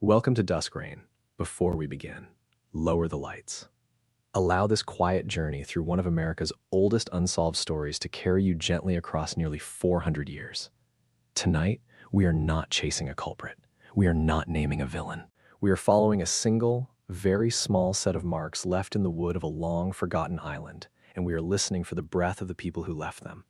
Welcome to Dusk Rain. Before we begin, lower the lights. Allow this quiet journey through one of America's oldest unsolved stories to carry you gently across nearly 400 years. Tonight, we are not chasing a culprit. We are not naming a villain. We are following a single, very small set of marks left in the wood of a long-forgotten island, and we are listening for the breath of the people who left them.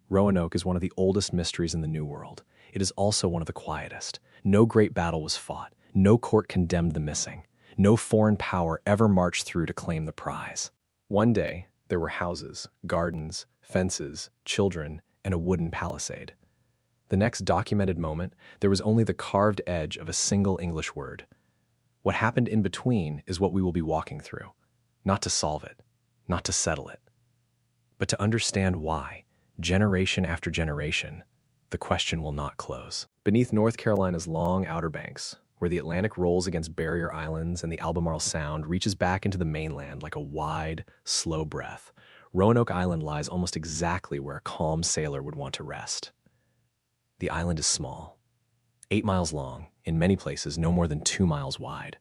Roanoke is one of the oldest mysteries in the New World. It is also one of the quietest. No great battle was fought. No court condemned the missing. No foreign power ever marched through to claim the prize. One day, there were houses, gardens, fences, children, and a wooden palisade. The next documented moment, there was only the carved edge of a single English word. What happened in between is what we will be walking through. Not to solve it, not to settle it, but to understand why, generation after generation, the question will not close. Beneath North Carolina's long Outer Banks, where the Atlantic rolls against barrier islands and the Albemarle Sound reaches back into the mainland like a wide, slow breath, Roanoke Island lies almost exactly where a calm sailor would want to rest. The island is small, 8 miles long, in many places no more than 2 miles wide.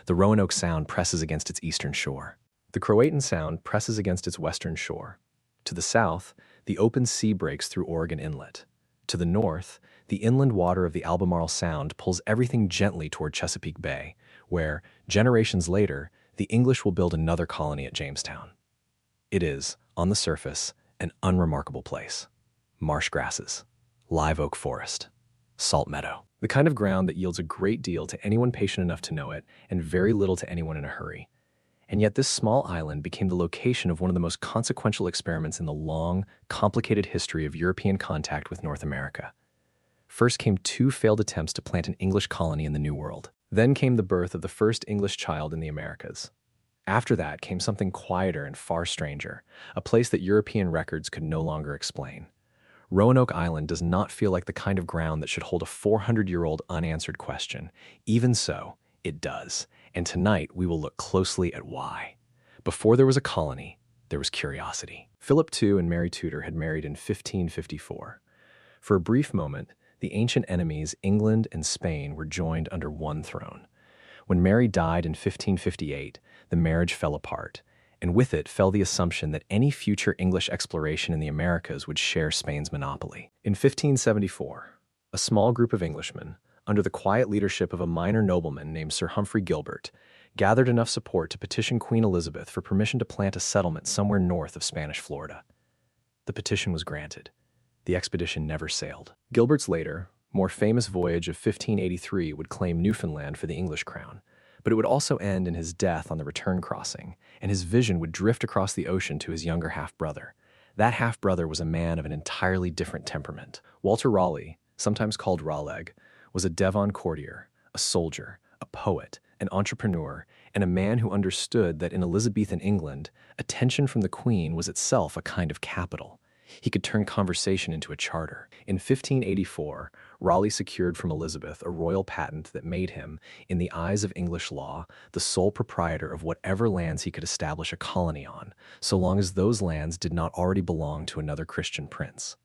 The Roanoke Sound presses against its eastern shore. The Croatan Sound presses against its western shore. To the south, the open sea breaks through Oregon Inlet. To the north, the inland water of the Albemarle Sound pulls everything gently toward Chesapeake Bay, where, generations later, the English will build another colony at Jamestown. It is, on the surface, an unremarkable place. Marsh grasses, live oak forest, salt meadow. The kind of ground that yields a great deal to anyone patient enough to know it, and very little to anyone in a hurry. And yet this small island became the location of one of the most consequential experiments in the long, complicated history of European contact with North America. First came 2 failed attempts to plant an English colony in the New World. Then came the birth of the first English child in the Americas. After that came something quieter and far stranger, a place that European records could no longer explain. Roanoke Island does not feel like the kind of ground that should hold a 400-year-old unanswered question. Even so, it does. And tonight, we will look closely at why. Before there was a colony, there was curiosity. Philip II and Mary Tudor had married in 1554. For a brief moment, the ancient enemies, England and Spain, were joined under one throne. When Mary died in 1558, the marriage fell apart, and with it fell the assumption that any future English exploration in the Americas would share Spain's monopoly. In 1574, a small group of Englishmen, under the quiet leadership of a minor nobleman named Sir Humphrey Gilbert, gathered enough support to petition Queen Elizabeth for permission to plant a settlement somewhere north of Spanish Florida. The petition was granted. The expedition never sailed. Gilbert's later, more famous voyage of 1583 would claim Newfoundland for the English crown, but it would also end in his death on the return crossing, and his vision would drift across the ocean to his younger half-brother. That half-brother was a man of an entirely different temperament. Walter Raleigh, sometimes called Raleigh, was a Devon courtier, a soldier, a poet, an entrepreneur, and a man who understood that in Elizabethan England, attention from the Queen was itself a kind of capital. He could turn conversation into a charter. In 1584, Raleigh secured from Elizabeth a royal patent that made him, in the eyes of English law, the sole proprietor of whatever lands he could establish a colony on, so long as those lands did not already belong to another Christian prince.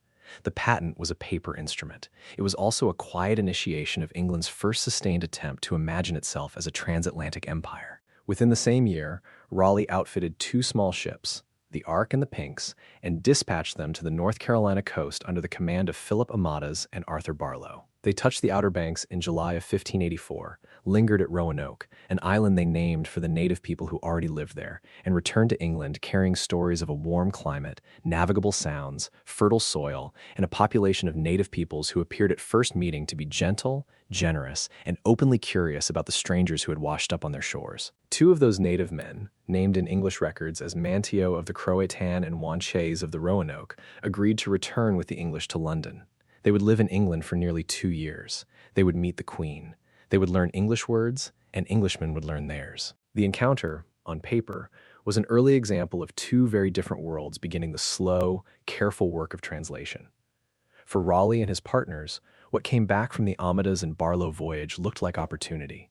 The patent was a paper instrument. It was also a quiet initiation of England's first sustained attempt to imagine itself as a transatlantic empire. Within the same year, Raleigh outfitted 2 small ships, the Ark and the Pinks, and dispatched them to the North Carolina coast under the command of Philip Amadas and Arthur Barlow. They touched the Outer Banks in July of 1584, lingered at Roanoke, an island they named for the native people who already lived there, and returned to England carrying stories of a warm climate, navigable sounds, fertile soil, and a population of native peoples who appeared at first meeting to be gentle, generous, and openly curious about the strangers who had washed up on their shores. 2 of those native men, named in English records as Manteo of the Croatan and Wanchese of the Roanoke, agreed to return with the English to London. They would live in England for nearly 2 years. They would meet the Queen. They would learn English words, and Englishmen would learn theirs. The encounter, on paper, was an early example of 2 very different worlds beginning the slow, careful work of translation. For Raleigh and his partners, what came back from the Amadas and Barlow voyage looked like opportunity.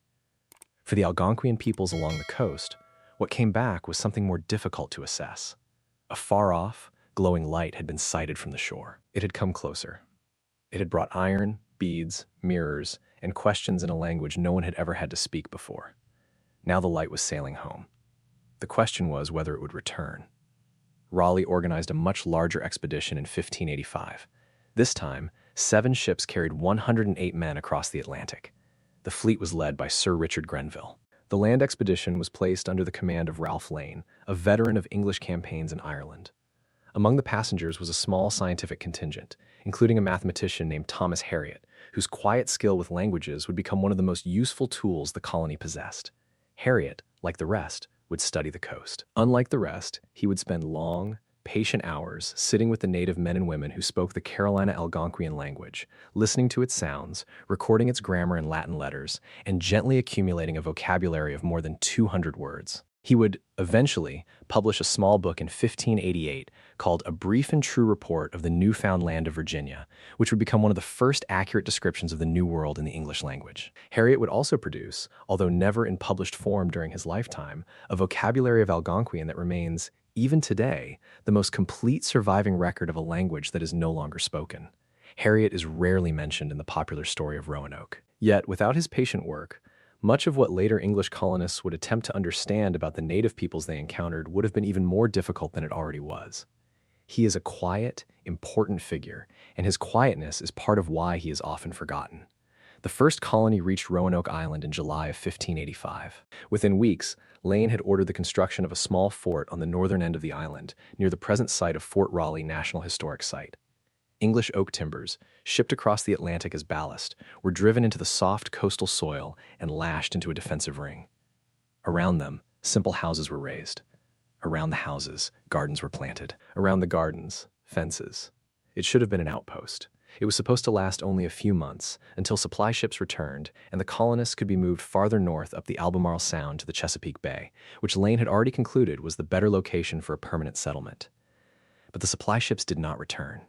For the Algonquian peoples along the coast, what came back was something more difficult to assess. A far-off, glowing light had been sighted from the shore. It had come closer. It had brought iron, beads, mirrors, and questions in a language no one had ever had to speak before. Now the light was sailing home. The question was whether it would return. Raleigh organized a much larger expedition in 1585. This time, 7 ships carried 108 men across the Atlantic. The fleet was led by Sir Richard Grenville. The land expedition was placed under the command of Ralph Lane, a veteran of English campaigns in Ireland. Among the passengers was a small scientific contingent, including a mathematician named Thomas Harriot, whose quiet skill with languages would become one of the most useful tools the colony possessed. Harriot, like the rest, would study the coast. Unlike the rest, he would spend long, patient hours sitting with the native men and women who spoke the Carolina Algonquian language, listening to its sounds, recording its grammar in Latin letters, and gently accumulating a vocabulary of more than 200 words. He would, eventually, publish a small book in 1588 called A Brief and True Report of the Newfound Land of Virginia, which would become one of the first accurate descriptions of the New World in the English language. Harriot would also produce, although never in published form during his lifetime, a vocabulary of Algonquian that remains, even today, the most complete surviving record of a language that is no longer spoken. Harriot is rarely mentioned in the popular story of Roanoke. Yet, without his patient work, much of what later English colonists would attempt to understand about the native peoples they encountered would have been even more difficult than it already was. He is a quiet, important figure, and his quietness is part of why he is often forgotten. The first colony reached Roanoke Island in July of 1585. Within weeks, Lane had ordered the construction of a small fort on the northern end of the island, near the present site of Fort Raleigh National Historic Site. English oak timbers, shipped across the Atlantic as ballast, were driven into the soft coastal soil and lashed into a defensive ring. Around them, simple houses were raised. Around the houses, gardens were planted. Around the gardens, fences. It should have been an outpost. It was supposed to last only a few months, until supply ships returned and the colonists could be moved farther north up the Albemarle Sound to the Chesapeake Bay, which Lane had already concluded was the better location for a permanent settlement. But the supply ships did not return.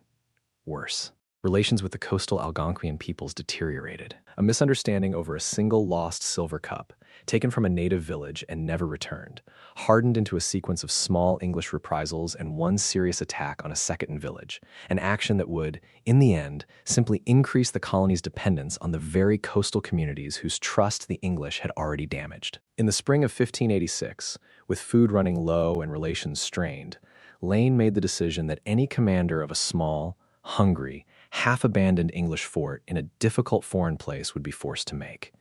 Worse, relations with the coastal Algonquian peoples deteriorated. A misunderstanding over a single lost silver cup, taken from a native village and never returned, hardened into a sequence of small English reprisals and one serious attack on a second village, an action that would, in the end, simply increase the colony's dependence on the very coastal communities whose trust the English had already damaged. In the spring of 1586, with food running low and relations strained, Lane made the decision that any commander of a small, hungry, half-abandoned English fort in a difficult foreign place would be forced to make.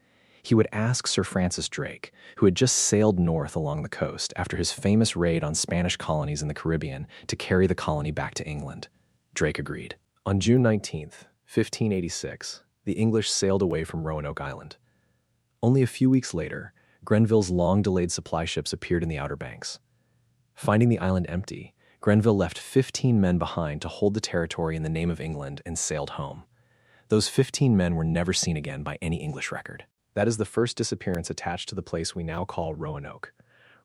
He would ask Sir Francis Drake, who had just sailed north along the coast after his famous raid on Spanish colonies in the Caribbean, to carry the colony back to England. Drake agreed. On June 19th, 1586, the English sailed away from Roanoke Island. Only a few weeks later, Grenville's long-delayed supply ships appeared in the Outer Banks. Finding the island empty, Grenville left 15 men behind to hold the territory in the name of England and sailed home. Those 15 men were never seen again by any English record. That is the first disappearance attached to the place we now call Roanoke.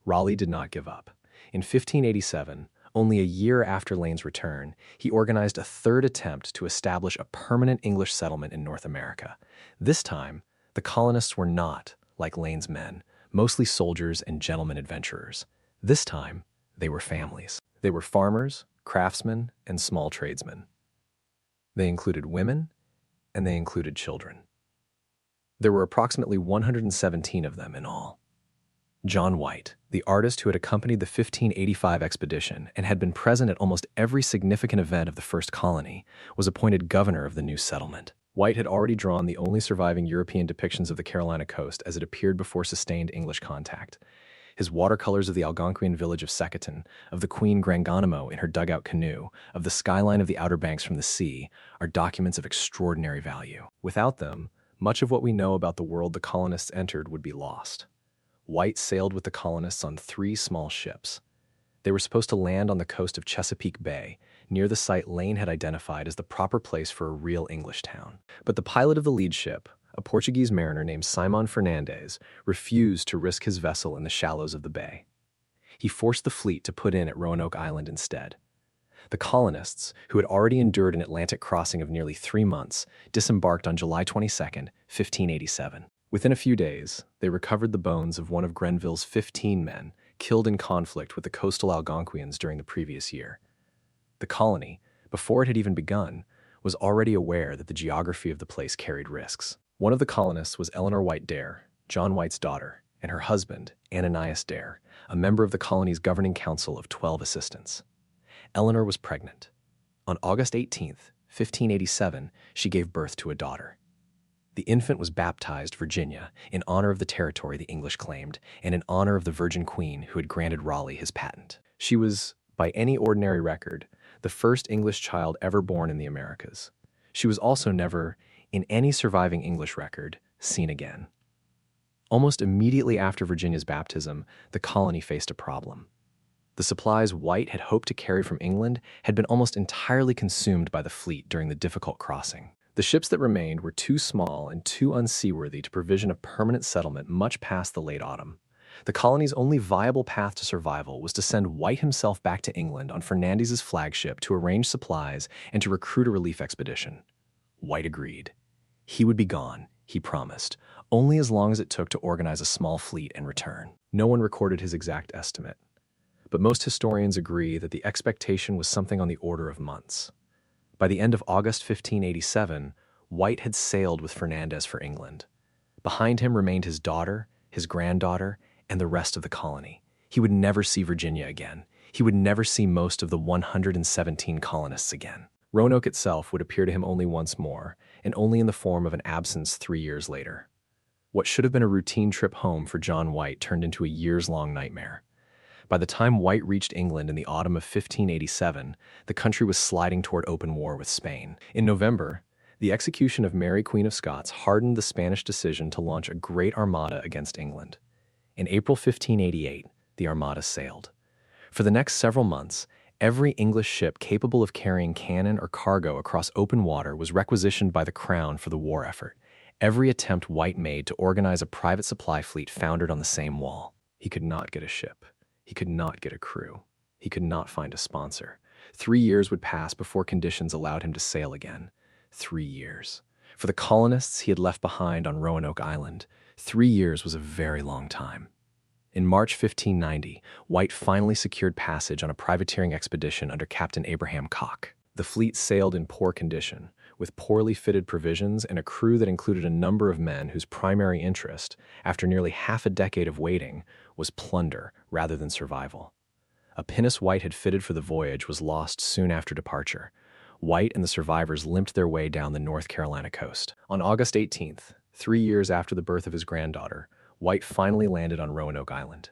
Raleigh did not give up. In 1587, only a year after Lane's return, he organized a third attempt to establish a permanent English settlement in North America. This time, the colonists were not, like Lane's men, mostly soldiers and gentlemen adventurers. This time, they were families. They were farmers, craftsmen, and small tradesmen. They included women, and they included children. There were approximately 117 of them in all. John White, the artist who had accompanied the 1585 expedition and had been present at almost every significant event of the first colony, was appointed governor of the new settlement. White had already drawn the only surviving European depictions of the Carolina coast as it appeared before sustained English contact. His watercolors of the Algonquian village of Secaucus, of the Queen Granganimo in her dugout canoe, of the skyline of the Outer Banks from the sea, are documents of extraordinary value. Without them, much of what we know about the world the colonists entered would be lost. White sailed with the colonists on 3 small ships. They were supposed to land on the coast of Chesapeake Bay, near the site Lane had identified as the proper place for a real English town. But the pilot of the lead ship, a Portuguese mariner named Simon Fernandez, refused to risk his vessel in the shallows of the bay. He forced the fleet to put in at Roanoke Island instead. The colonists, who had already endured an Atlantic crossing of nearly 3 months, disembarked on July 22, 1587. Within a few days, they recovered the bones of one of Grenville's 15 men killed in conflict with the coastal Algonquians during the previous year. The colony, before it had even begun, was already aware that the geography of the place carried risks. One of the colonists was Eleanor White Dare, John White's daughter, and her husband, Ananias Dare, a member of the colony's governing council of 12 assistants. Eleanor was pregnant. On August 18th, 1587, she gave birth to a daughter. The infant was baptized Virginia in honor of the territory the English claimed and in honor of the Virgin Queen who had granted Raleigh his patent. She was, by any ordinary record, the first English child ever born in the Americas. She was also never, in any surviving English record, seen again. Almost immediately after Virginia's baptism, the colony faced a problem. The supplies White had hoped to carry from England had been almost entirely consumed by the fleet during the difficult crossing. The ships that remained were too small and too unseaworthy to provision a permanent settlement much past the late autumn. The colony's only viable path to survival was to send White himself back to England on Fernandez's flagship to arrange supplies and to recruit a relief expedition. White agreed. He would be gone, he promised, only as long as it took to organize a small fleet and return. No one recorded his exact estimate, but most historians agree that the expectation was something on the order of months. By the end of August 1587, White had sailed with Fernandez for England. Behind him remained his daughter, his granddaughter, and the rest of the colony. He would never see Virginia again. He would never see most of the 117 colonists again. Roanoke itself would appear to him only once more, and only in the form of an absence 3 years later. What should have been a routine trip home for John White turned into a years-long nightmare. By the time White reached England in the autumn of 1587, the country was sliding toward open war with Spain. In November, the execution of Mary Queen of Scots hardened the Spanish decision to launch a great armada against England. In April 1588, the armada sailed. For the next several months, every English ship capable of carrying cannon or cargo across open water was requisitioned by the Crown for the war effort. Every attempt White made to organize a private supply fleet foundered on the same wall. He could not get a ship. He could not get a crew. He could not find a sponsor. 3 years would pass before conditions allowed him to sail again. 3 years. For the colonists he had left behind on Roanoke Island, 3 years was a very long time. In March 1590, White finally secured passage on a privateering expedition under Captain Abraham Cock. The fleet sailed in poor condition, with poorly fitted provisions and a crew that included a number of men whose primary interest, after nearly half a decade of waiting, was plunder rather than survival. A pinnace White had fitted for the voyage was lost soon after departure. White and the survivors limped their way down the North Carolina coast. On August 18th, 3 years after the birth of his granddaughter, White finally landed on Roanoke Island.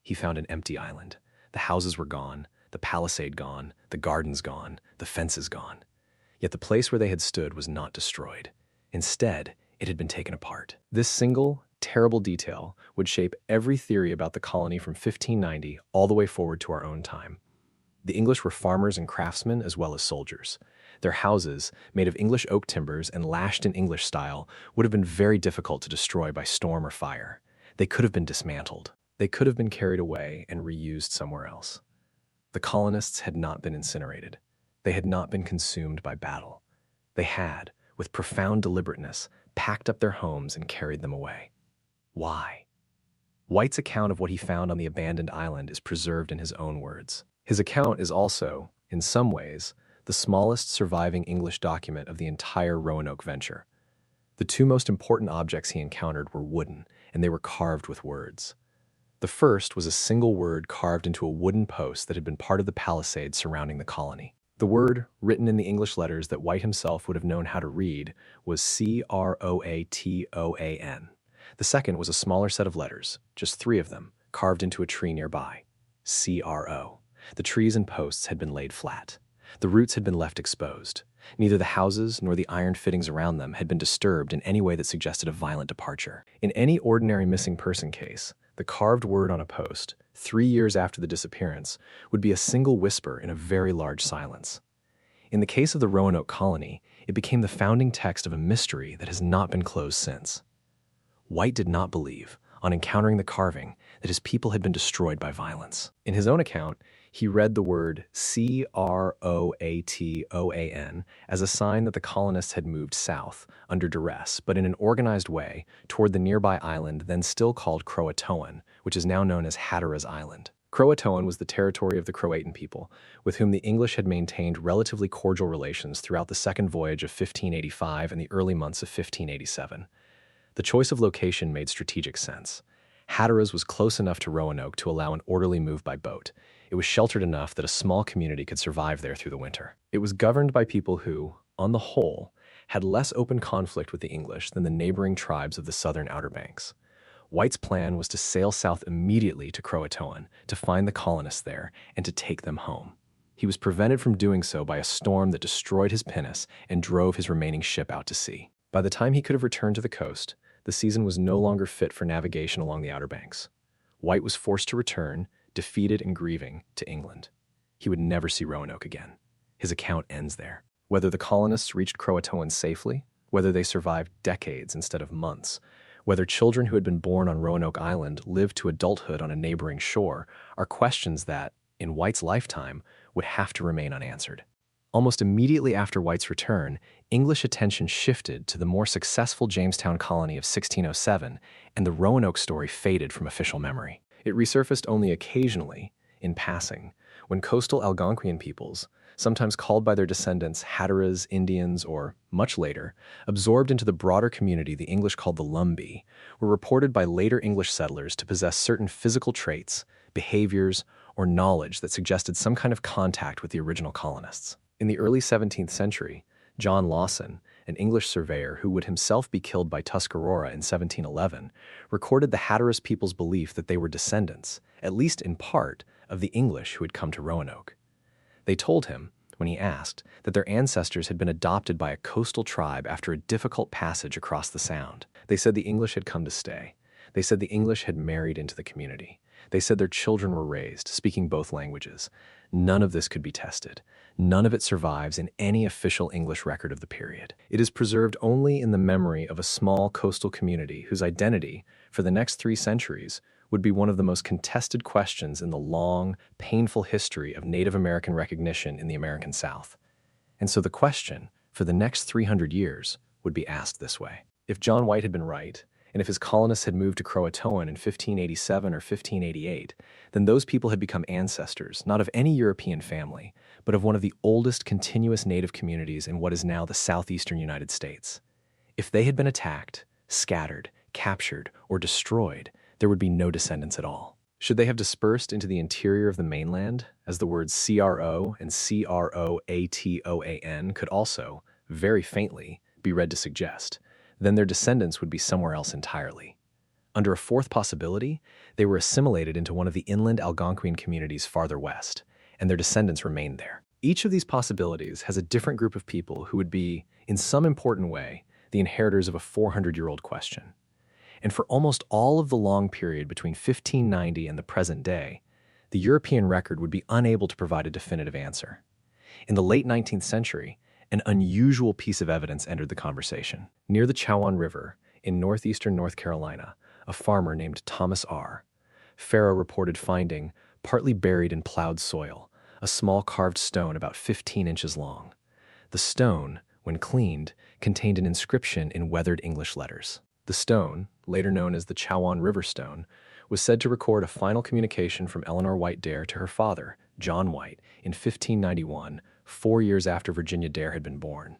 He found an empty island. The houses were gone, the palisade gone, the gardens gone, the fences gone. Yet the place where they had stood was not destroyed. Instead, it had been taken apart. This single, terrible detail would shape every theory about the colony from 1590 all the way forward to our own time. The English were farmers and craftsmen as well as soldiers. Their houses, made of English oak timbers and lashed in English style, would have been very difficult to destroy by storm or fire. They could have been dismantled. They could have been carried away and reused somewhere else. The colonists had not been incinerated. They had not been consumed by battle. They had, with profound deliberateness, packed up their homes and carried them away. Why? White's account of what he found on the abandoned island is preserved in his own words. His account is also, in some ways, the smallest surviving English document of the entire Roanoke venture. The two most important objects he encountered were wooden, and they were carved with words. The first was a single word carved into a wooden post that had been part of the palisade surrounding the colony. The word, written in the English letters that White himself would have known how to read, was Croatoan. The second was a smaller set of letters, just 3 of them, carved into a tree nearby. CRO. The trees and posts had been laid flat. The roots had been left exposed. Neither the houses nor the iron fittings around them had been disturbed in any way that suggested a violent departure. In any ordinary missing person case, the carved word on a post, 3 years after the disappearance, would be a single whisper in a very large silence. In the case of the Roanoke colony, it became the founding text of a mystery that has not been closed since. White did not believe, on encountering the carving, that his people had been destroyed by violence. In his own account, he read the word Croatoan as a sign that the colonists had moved south, under duress, but in an organized way, toward the nearby island then still called Croatoan, which is now known as Hatteras Island. Croatoan was the territory of the Croatan people, with whom the English had maintained relatively cordial relations throughout the second voyage of 1585 and the early months of 1587. The choice of location made strategic sense. Hatteras was close enough to Roanoke to allow an orderly move by boat. It was sheltered enough that a small community could survive there through the winter. It was governed by people who, on the whole, had less open conflict with the English than the neighboring tribes of the southern Outer Banks. White's plan was to sail south immediately to Croatoan, to find the colonists there, and to take them home. He was prevented from doing so by a storm that destroyed his pinnace and drove his remaining ship out to sea. By the time he could have returned to the coast, the season was no longer fit for navigation along the Outer Banks. White was forced to return, defeated and grieving, to England. He would never see Roanoke again. His account ends there. Whether the colonists reached Croatoan safely, whether they survived decades instead of months, whether children who had been born on Roanoke Island lived to adulthood on a neighboring shore, are questions that, in White's lifetime, would have to remain unanswered. Almost immediately after White's return, English attention shifted to the more successful Jamestown colony of 1607, and the Roanoke story faded from official memory. It resurfaced only occasionally, in passing, when coastal Algonquian peoples, sometimes called by their descendants Hatteras, Indians, or, much later, absorbed into the broader community the English called the Lumbee, were reported by later English settlers to possess certain physical traits, behaviors, or knowledge that suggested some kind of contact with the original colonists. In the early 17th century, John Lawson, an English surveyor who would himself be killed by Tuscarora in 1711, recorded the Hatteras people's belief that they were descendants, at least in part, of the English who had come to Roanoke. They told him, when he asked, that their ancestors had been adopted by a coastal tribe after a difficult passage across the Sound. They said the English had come to stay. They said the English had married into the community. They said their children were raised, speaking both languages. None of this could be tested. None of it survives in any official English record of the period. It is preserved only in the memory of a small coastal community whose identity, for the next 3 centuries, would be one of the most contested questions in the long, painful history of Native American recognition in the American South. And so the question, for the next 300 years, would be asked this way. If John White had been right, and if his colonists had moved to Croatoan in 1587 or 1588, then those people had become ancestors, not of any European family, but of one of the oldest continuous native communities in what is now the southeastern United States. If they had been attacked, scattered, captured, or destroyed, there would be no descendants at all. Should they have dispersed into the interior of the mainland, as the words CRO and CROATOAN could also, very faintly, be read to suggest, then their descendants would be somewhere else entirely. Under a fourth possibility, they were assimilated into one of the inland Algonquian communities farther west, and their descendants remained there. Each of these possibilities has a different group of people who would be, in some important way, the inheritors of a 400-year-old question. And for almost all of the long period between 1590 and the present day, the European record would be unable to provide a definitive answer. In the late 19th century, an unusual piece of evidence entered the conversation. Near the Chowan River, in northeastern North Carolina, a farmer named Thomas R. Farrow reported finding, partly buried in plowed soil, a small carved stone about 15 inches long. The stone, when cleaned, contained an inscription in weathered English letters. The stone, later known as the Chowan River Stone, was said to record a final communication from Eleanor White Dare to her father, John White, in 1591, 4 years after Virginia Dare had been born.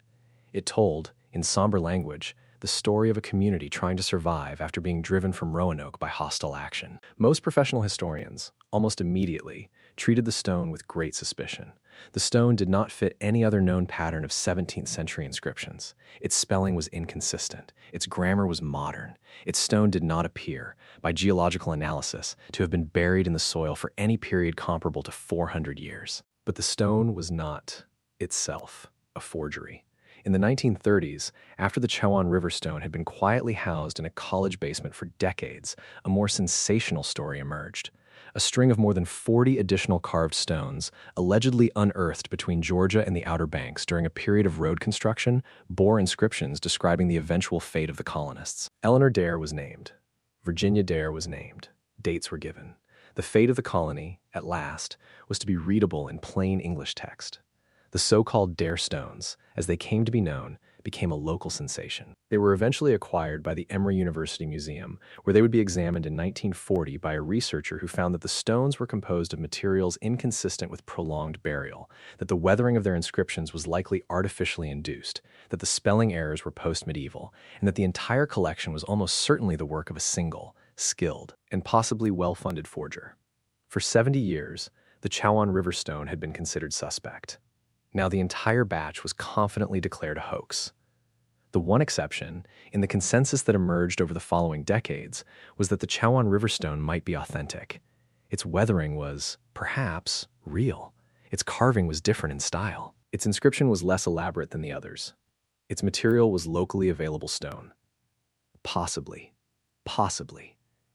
It told, in somber language, the story of a community trying to survive after being driven from Roanoke by hostile action. Most professional historians, almost immediately, treated the stone with great suspicion. The stone did not fit any other known pattern of 17th century inscriptions. Its spelling was inconsistent. Its grammar was modern. Its stone did not appear, by geological analysis, to have been buried in the soil for any period comparable to 400 years. But the stone was not, itself, a forgery. In the 1930s, after the Chowan River Stone had been quietly housed in a college basement for decades, a more sensational story emerged. A string of more than 40 additional carved stones, allegedly unearthed between Georgia and the Outer Banks during a period of road construction, bore inscriptions describing the eventual fate of the colonists. Eleanor Dare was named. Virginia Dare was named. Dates were given. The fate of the colony, at last, was to be readable in plain English text. The so-called Dare Stones, as they came to be known, became a local sensation. They were eventually acquired by the Emory University Museum, where they would be examined in 1940 by a researcher who found that the stones were composed of materials inconsistent with prolonged burial, that the weathering of their inscriptions was likely artificially induced, that the spelling errors were post-medieval, and that the entire collection was almost certainly the work of a single, skilled, and possibly well-funded forger. For 70 years, the Chowan River stone had been considered suspect. Now the entire batch was confidently declared a hoax. The one exception, in the consensus that emerged over the following decades, was that the Chowan River stone might be authentic. Its weathering was, perhaps, real. Its carving was different in style. Its inscription was less elaborate than the others. Its material was locally available stone. Possibly,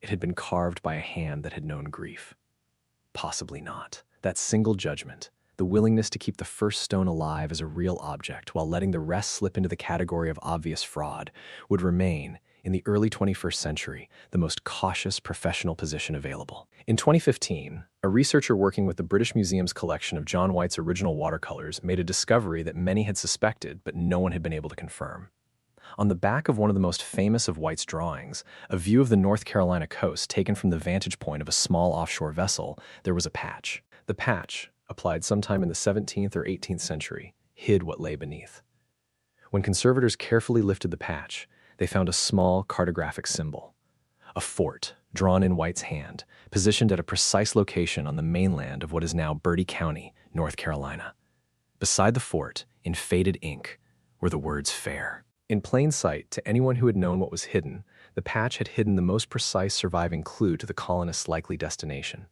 it had been carved by a hand that had known grief. Possibly not. That single judgment, the willingness to keep the first stone alive as a real object while letting the rest slip into the category of obvious fraud, would remain, in the early 21st century, the most cautious professional position available. In 2015, a researcher working with the British Museum's collection of John White's original watercolors made a discovery that many had suspected but no one had been able to confirm. On the back of one of the most famous of White's drawings, a view of the North Carolina coast taken from the vantage point of a small offshore vessel, there was a patch. The patch, applied sometime in the 17th or 18th century, hid what lay beneath. When conservators carefully lifted the patch, they found a small cartographic symbol, a fort drawn in White's hand, positioned at a precise location on the mainland of what is now Bertie County, North Carolina. Beside the fort, in faded ink, were the words "fair." In plain sight to anyone who had known what was hidden, the patch had hidden the most precise surviving clue to the colonists' likely destination.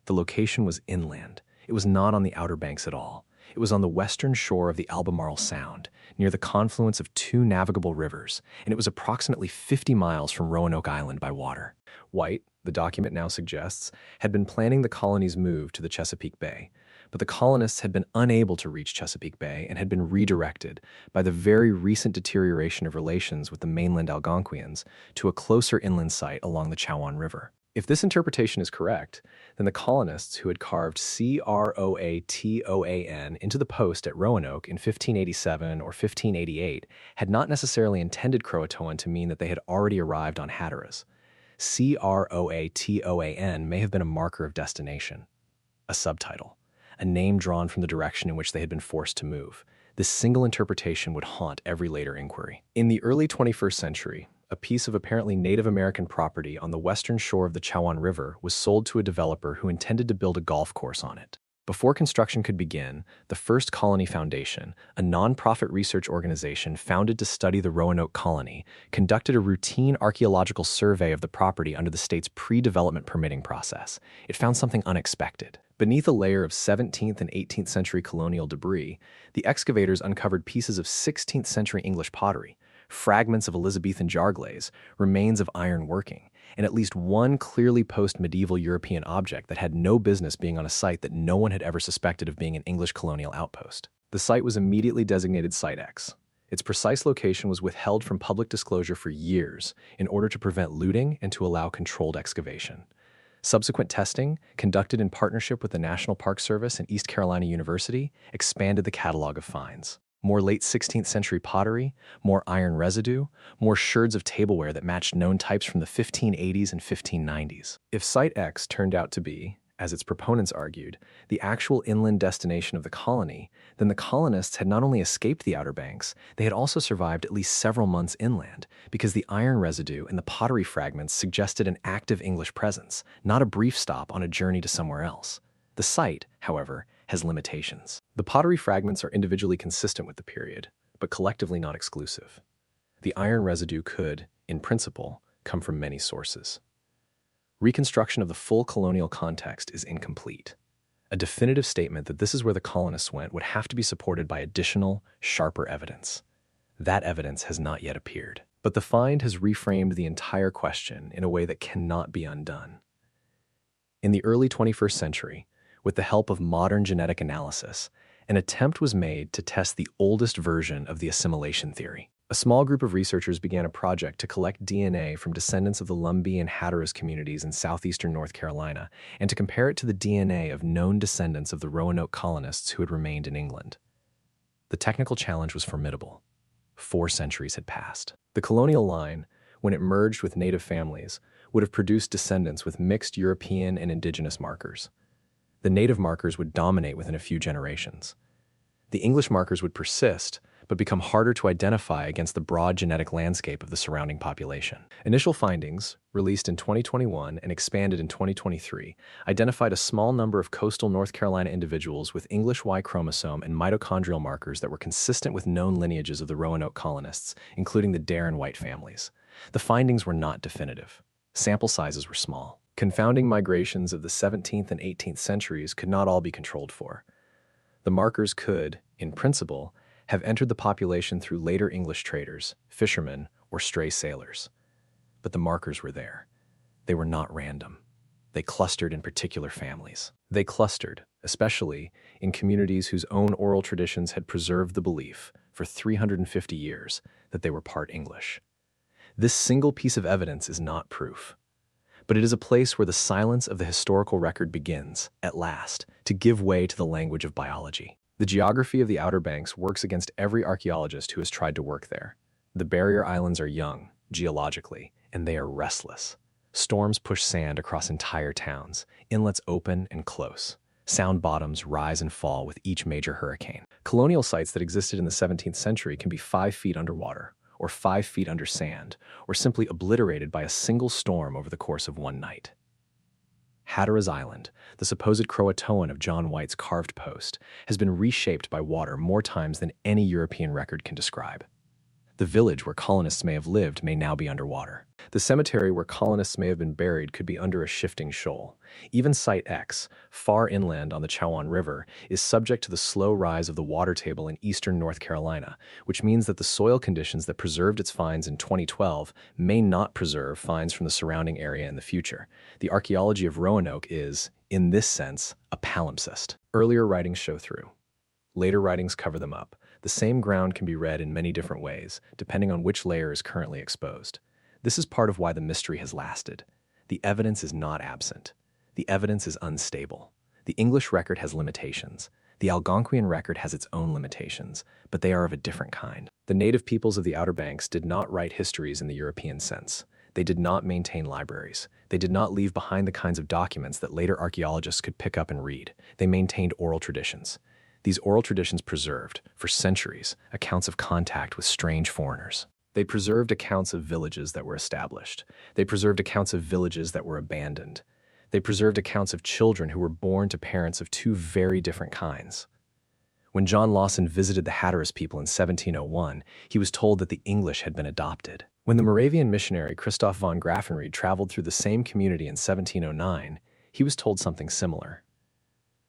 The location was inland. It was not on the Outer Banks at all. It was on the western shore of the Albemarle Sound, near the confluence of two navigable rivers, and it was approximately 50 miles from Roanoke Island by water. White, the document now suggests, had been planning the colony's move to the Chesapeake Bay, but the colonists had been unable to reach Chesapeake Bay and had been redirected by the very recent deterioration of relations with the mainland Algonquians to a closer inland site along the Chowan River. If this interpretation is correct, then the colonists who had carved Croatoan into the post at Roanoke in 1587 or 1588 had not necessarily intended Croatoan to mean that they had already arrived on Hatteras. Croatoan may have been a marker of destination, a subtitle, a name drawn from the direction in which they had been forced to move. This single interpretation would haunt every later inquiry. In the early 21st century, a piece of apparently Native American property on the western shore of the Chowan River was sold to a developer who intended to build a golf course on it. Before construction could begin, the First Colony Foundation, a nonprofit research organization founded to study the Roanoke colony, conducted a routine archaeological survey of the property under the state's pre-development permitting process. It found something unexpected. Beneath a layer of 17th and 18th century colonial debris, the excavators uncovered pieces of 16th century English pottery, fragments of Elizabethan jar glaze, remains of iron working, and at least one clearly post-medieval European object that had no business being on a site that no one had ever suspected of being an English colonial outpost. The site was immediately designated Site X. Its precise location was withheld from public disclosure for years in order to prevent looting and to allow controlled excavation. Subsequent testing, conducted in partnership with the National Park Service and East Carolina University, expanded the catalog of finds. More late 16th century pottery, more iron residue, more sherds of tableware that matched known types from the 1580s and 1590s. If Site X turned out to be, as its proponents argued, the actual inland destination of the colony, then the colonists had not only escaped the Outer Banks, they had also survived at least several months inland, because the iron residue and the pottery fragments suggested an active English presence, not a brief stop on a journey to somewhere else. The site, however, has limitations. The pottery fragments are individually consistent with the period, but collectively not exclusive. The iron residue could, in principle, come from many sources. Reconstruction of the full colonial context is incomplete. A definitive statement that this is where the colonists went would have to be supported by additional, sharper evidence. That evidence has not yet appeared. But the find has reframed the entire question in a way that cannot be undone. In the early 21st century, with the help of modern genetic analysis, an attempt was made to test the oldest version of the assimilation theory. A small group of researchers began a project to collect DNA from descendants of the Lumbee and Hatteras communities in southeastern North Carolina and to compare it to the DNA of known descendants of the Roanoke colonists who had remained in England. The technical challenge was formidable. 4 centuries had passed. The colonial line, when it merged with native families, would have produced descendants with mixed European and indigenous markers. The native markers would dominate within a few generations. The English markers would persist, but become harder to identify against the broad genetic landscape of the surrounding population. Initial findings, released in 2021 and expanded in 2023, identified a small number of coastal North Carolina individuals with English Y chromosome and mitochondrial markers that were consistent with known lineages of the Roanoke colonists, including the Dare and White families. The findings were not definitive. Sample sizes were small. Confounding migrations of the 17th and 18th centuries could not all be controlled for. The markers could, in principle, have entered the population through later English traders, fishermen, or stray sailors. But the markers were there. They were not random. They clustered in particular families. They clustered, especially, in communities whose own oral traditions had preserved the belief, for 350 years, that they were part English. This single piece of evidence is not proof, but it is a place where the silence of the historical record begins, at last, to give way to the language of biology. The geography of the Outer Banks works against every archaeologist who has tried to work there. The barrier islands are young, geologically, and they are restless. Storms push sand across entire towns, inlets open and close. Sound bottoms rise and fall with each major hurricane. Colonial sites that existed in the 17th century can be 5 feet underwater, or 5 feet under sand, or simply obliterated by a single storm over the course of one night. Hatteras Island, the supposed Croatoan of John White's carved post, has been reshaped by water more times than any European record can describe. The village where colonists may have lived may now be underwater. The cemetery where colonists may have been buried could be under a shifting shoal. Even Site X, far inland on the Chowan River, is subject to the slow rise of the water table in eastern North Carolina, which means that the soil conditions that preserved its finds in 2012 may not preserve finds from the surrounding area in the future. The archaeology of Roanoke is, in this sense, a palimpsest. Earlier writings show through. Later writings cover them up. The same ground can be read in many different ways, depending on which layer is currently exposed. This is part of why the mystery has lasted. The evidence is not absent. The evidence is unstable. The English record has limitations. The Algonquian record has its own limitations, but they are of a different kind. The native peoples of the Outer Banks did not write histories in the European sense. They did not maintain libraries. They did not leave behind the kinds of documents that later archaeologists could pick up and read. They maintained oral traditions. These oral traditions preserved, for centuries, accounts of contact with strange foreigners. They preserved accounts of villages that were established. They preserved accounts of villages that were abandoned. They preserved accounts of children who were born to parents of two very different kinds. When John Lawson visited the Hatteras people in 1701, he was told that the English had been adopted. When the Moravian missionary Christoph von Graffenried traveled through the same community in 1709, he was told something similar.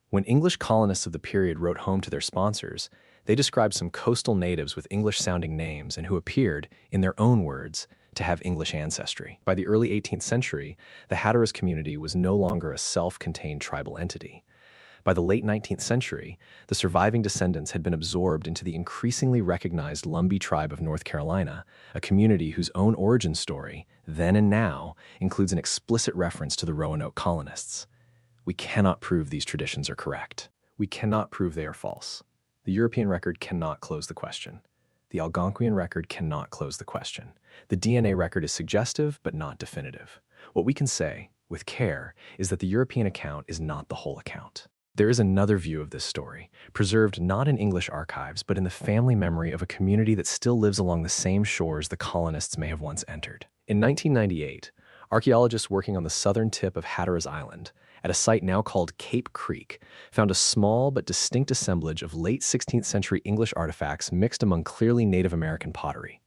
When English colonists of the period wrote home to their sponsors, they described some coastal natives with English-sounding names and who appeared, in their own words, to have English ancestry. By the early 18th century, the Hatteras community was no longer a self-contained tribal entity. By the late 19th century, the surviving descendants had been absorbed into the increasingly recognized Lumbee tribe of North Carolina, a community whose own origin story, then and now, includes an explicit reference to the Roanoke colonists. We cannot prove these traditions are correct. We cannot prove they are false. The European record cannot close the question. The Algonquian record cannot close the question. The DNA record is suggestive, but not definitive. What we can say, with care, is that the European account is not the whole account. There is another view of this story, preserved not in English archives, but in the family memory of a community that still lives along the same shores the colonists may have once entered. In 1998, archaeologists working on the southern tip of Hatteras Island, at a site now called Cape Creek, found a small but distinct assemblage of late 16th century English artifacts mixed among clearly Native American pottery.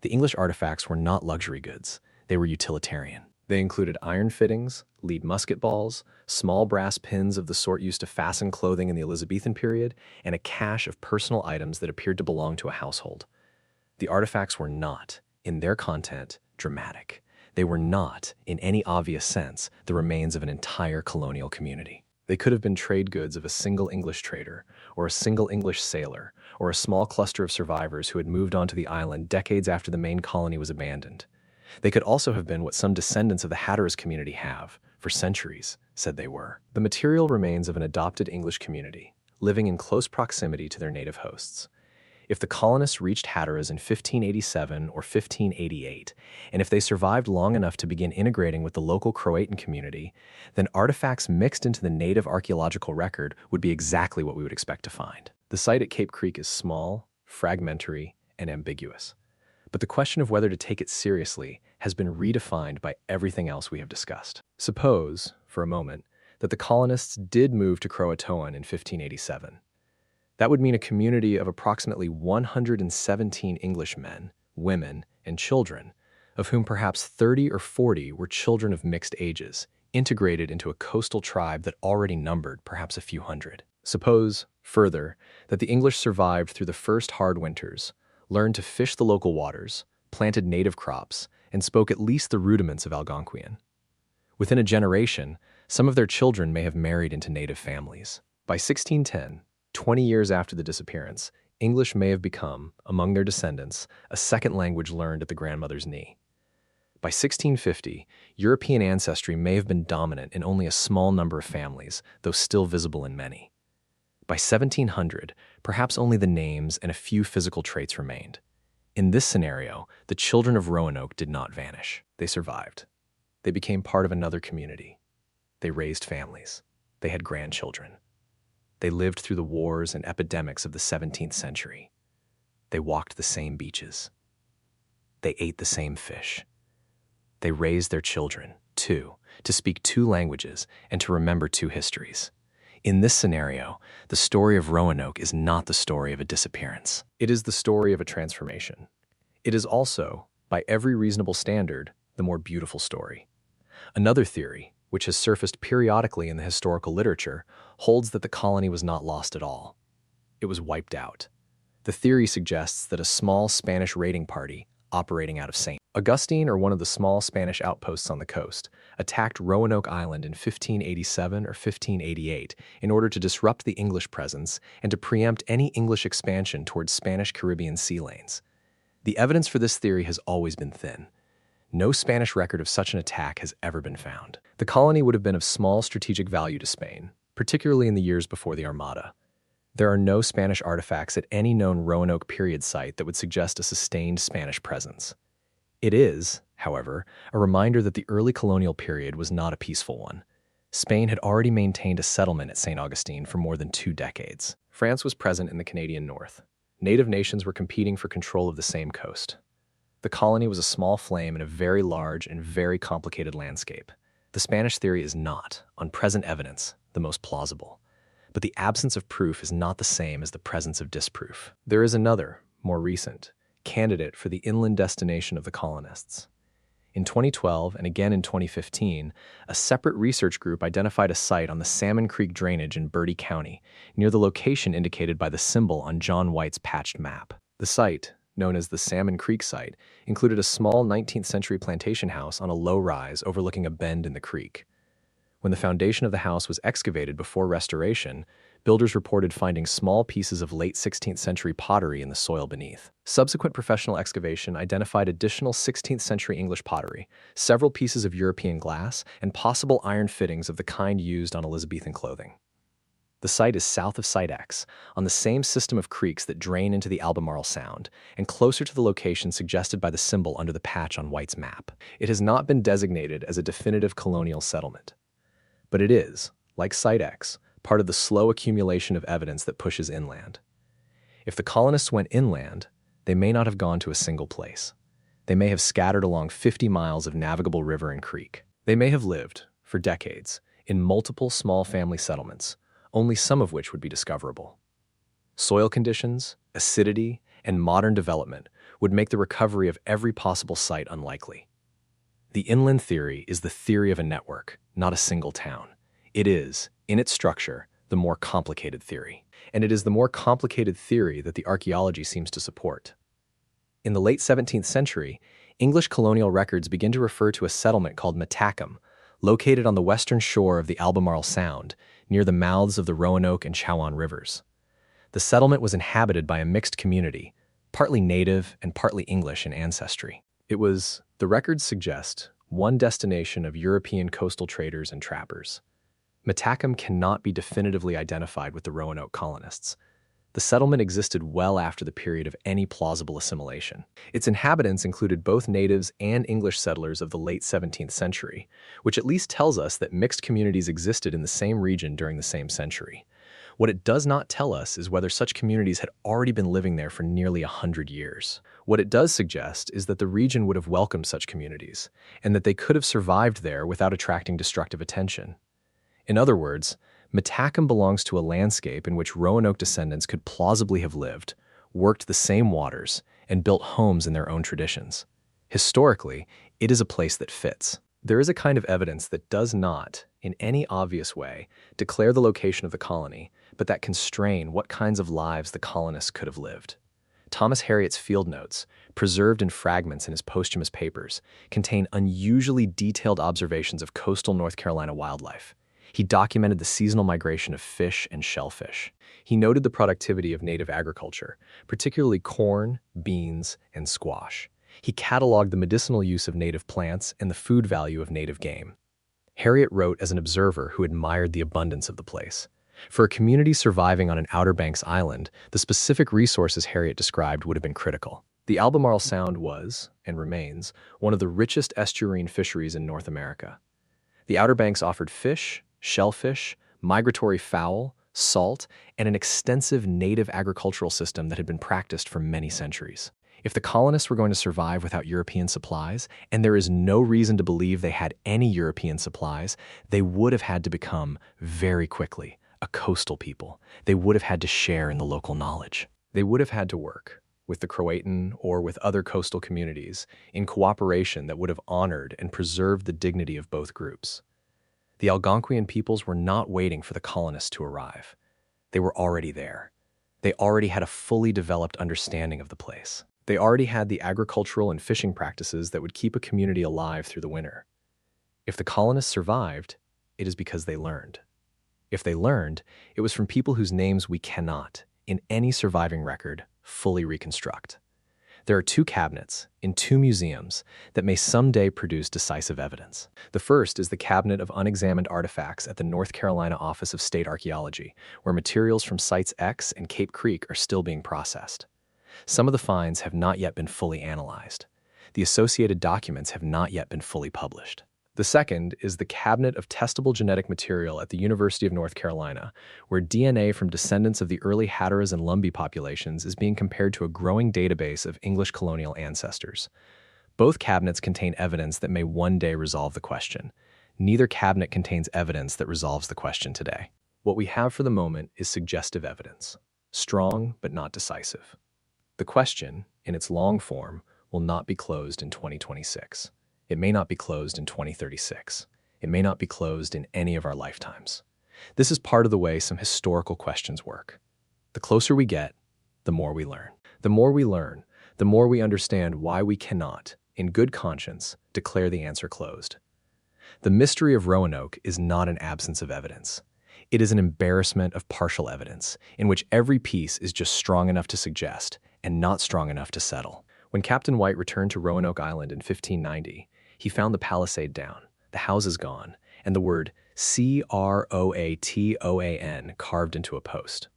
The English artifacts were not luxury goods. They were utilitarian. They included iron fittings, lead musket balls, small brass pins of the sort used to fasten clothing in the Elizabethan period, and a cache of personal items that appeared to belong to a household. The artifacts were not, in their content, dramatic. They were not, in any obvious sense, the remains of an entire colonial community. They could have been trade goods of a single English trader, or a single English sailor, or a small cluster of survivors who had moved onto the island decades after the main colony was abandoned. They could also have been what some descendants of the Hatteras community have, for centuries, said they were. The material remains of an adopted English community, living in close proximity to their native hosts. If the colonists reached Hatteras in 1587 or 1588, and if they survived long enough to begin integrating with the local Croatan community, then artifacts mixed into the native archaeological record would be exactly what we would expect to find. The site at Cape Creek is small, fragmentary, and ambiguous. But the question of whether to take it seriously has been redefined by everything else we have discussed. Suppose, for a moment, that the colonists did move to Croatoan in 1587. That would mean a community of approximately 117 English men, women, and children, of whom perhaps 30 or 40 were children of mixed ages, integrated into a coastal tribe that already numbered perhaps a few hundred. Suppose, further, that the English survived through the first hard winters, learned to fish the local waters, planted native crops, and spoke at least the rudiments of Algonquian. Within a generation, some of their children may have married into native families. By 1610, 20 years after the disappearance, English may have become, among their descendants, a second language learned at the grandmother's knee. By 1650, European ancestry may have been dominant in only a small number of families, though still visible in many. By 1700, perhaps only the names and a few physical traits remained. In this scenario, the children of Roanoke did not vanish. They survived. They became part of another community. They raised families. They had grandchildren. They lived through the wars and epidemics of the 17th century. They walked the same beaches. They ate the same fish. They raised their children, too, to speak two languages and to remember two histories. In this scenario, the story of Roanoke is not the story of a disappearance. It is the story of a transformation. It is also, by every reasonable standard, the more beautiful story. Another theory, which has surfaced periodically in the historical literature, holds that the colony was not lost at all. It was wiped out. The theory suggests that a small Spanish raiding party, operating out of St. Augustine or one of the small Spanish outposts on the coast, attacked Roanoke Island in 1587 or 1588 in order to disrupt the English presence and to preempt any English expansion towards Spanish Caribbean sea lanes. The evidence for this theory has always been thin. No Spanish record of such an attack has ever been found. The colony would have been of small strategic value to Spain, particularly in the years before the Armada. There are no Spanish artifacts at any known Roanoke period site that would suggest a sustained Spanish presence. It is, however, a reminder that the early colonial period was not a peaceful one. Spain had already maintained a settlement at St. Augustine for more than 2 decades. France was present in the Canadian North. Native nations were competing for control of the same coast. The colony was a small flame in a very large and very complicated landscape. The Spanish theory is not, on present evidence, the most plausible. But the absence of proof is not the same as the presence of disproof. There is another, more recent, candidate for the inland destination of the colonists. In 2012 and again in 2015, a separate research group identified a site on the Salmon Creek drainage in Bertie County, near the location indicated by the symbol on John White's patched map. The site, known as the Salmon Creek site, included a small 19th century plantation house on a low rise overlooking a bend in the creek. When the foundation of the house was excavated before restoration, builders reported finding small pieces of late 16th century pottery in the soil beneath. Subsequent professional excavation identified additional 16th century English pottery, several pieces of European glass, and possible iron fittings of the kind used on Elizabethan clothing. The site is south of Site X, on the same system of creeks that drain into the Albemarle Sound, and closer to the location suggested by the symbol under the patch on White's map. It has not been designated as a definitive colonial settlement. But it is, like Site X, part of the slow accumulation of evidence that pushes inland. If the colonists went inland, they may not have gone to a single place. They may have scattered along 50 miles of navigable river and creek. They may have lived, for decades, in multiple small family settlements, only some of which would be discoverable. Soil conditions, acidity, and modern development would make the recovery of every possible site unlikely. The inland theory is the theory of a network, not a single town. It is, in its structure, the more complicated theory. And it is the more complicated theory that the archaeology seems to support. In the late 17th century, English colonial records begin to refer to a settlement called Matacum, located on the western shore of the Albemarle Sound, near the mouths of the Roanoke and Chowan rivers. The settlement was inhabited by a mixed community, partly native and partly English in ancestry. It was, the records suggest, one destination of European coastal traders and trappers. Matacum cannot be definitively identified with the Roanoke colonists. The settlement existed well after the period of any plausible assimilation. Its inhabitants included both natives and English settlers of the late 17th century, which at least tells us that mixed communities existed in the same region during the same century. What it does not tell us is whether such communities had already been living there for nearly 100 years. What it does suggest is that the region would have welcomed such communities, and that they could have survived there without attracting destructive attention. In other words, Matacum belongs to a landscape in which Roanoke descendants could plausibly have lived, worked the same waters, and built homes in their own traditions. Historically, it is a place that fits. There is a kind of evidence that does not, in any obvious way, declare the location of the colony, but that constrain what kinds of lives the colonists could have lived. Thomas Harriot's field notes, preserved in fragments in his posthumous papers, contain unusually detailed observations of coastal North Carolina wildlife. He documented the seasonal migration of fish and shellfish. He noted the productivity of native agriculture, particularly corn, beans, and squash. He cataloged the medicinal use of native plants and the food value of native game. Harriot wrote as an observer who admired the abundance of the place. For a community surviving on an Outer Banks island, the specific resources Harriot described would have been critical. The Albemarle Sound was, and remains, one of the richest estuarine fisheries in North America. The Outer Banks offered fish, shellfish, migratory fowl, salt, and an extensive native agricultural system that had been practiced for many centuries. If the colonists were going to survive without European supplies, and there is no reason to believe they had any European supplies, they would have had to become, very quickly, a coastal people. They would have had to share in the local knowledge. They would have had to work with the Croatan or with other coastal communities in cooperation that would have honored and preserved the dignity of both groups. The Algonquian peoples were not waiting for the colonists to arrive. They were already there. They already had a fully developed understanding of the place. They already had the agricultural and fishing practices that would keep a community alive through the winter. If the colonists survived, it is because they learned. If they learned, it was from people whose names we cannot, in any surviving record, fully reconstruct. There are two cabinets in two museums that may someday produce decisive evidence. The first is the Cabinet of Unexamined Artifacts at the North Carolina Office of State Archaeology, where materials from Sites X and Cape Creek are still being processed. Some of the finds have not yet been fully analyzed. The associated documents have not yet been fully published. The second is the Cabinet of Testable Genetic Material at the University of North Carolina, where DNA from descendants of the early Hatteras and Lumbee populations is being compared to a growing database of English colonial ancestors. Both cabinets contain evidence that may one day resolve the question. Neither cabinet contains evidence that resolves the question today. What we have for the moment is suggestive evidence, strong but not decisive. The question, in its long form, will not be closed in 2026. It may not be closed in 2036. It may not be closed in any of our lifetimes. This is part of the way some historical questions work. The closer we get, the more we learn. The more we learn, the more we understand why we cannot, in good conscience, declare the answer closed. The mystery of Roanoke is not an absence of evidence. It is an embarrassment of partial evidence, in which every piece is just strong enough to suggest and not strong enough to settle. When Captain White returned to Roanoke Island in 1590, he found the palisade down, the houses gone, and the word Croatan carved into a post.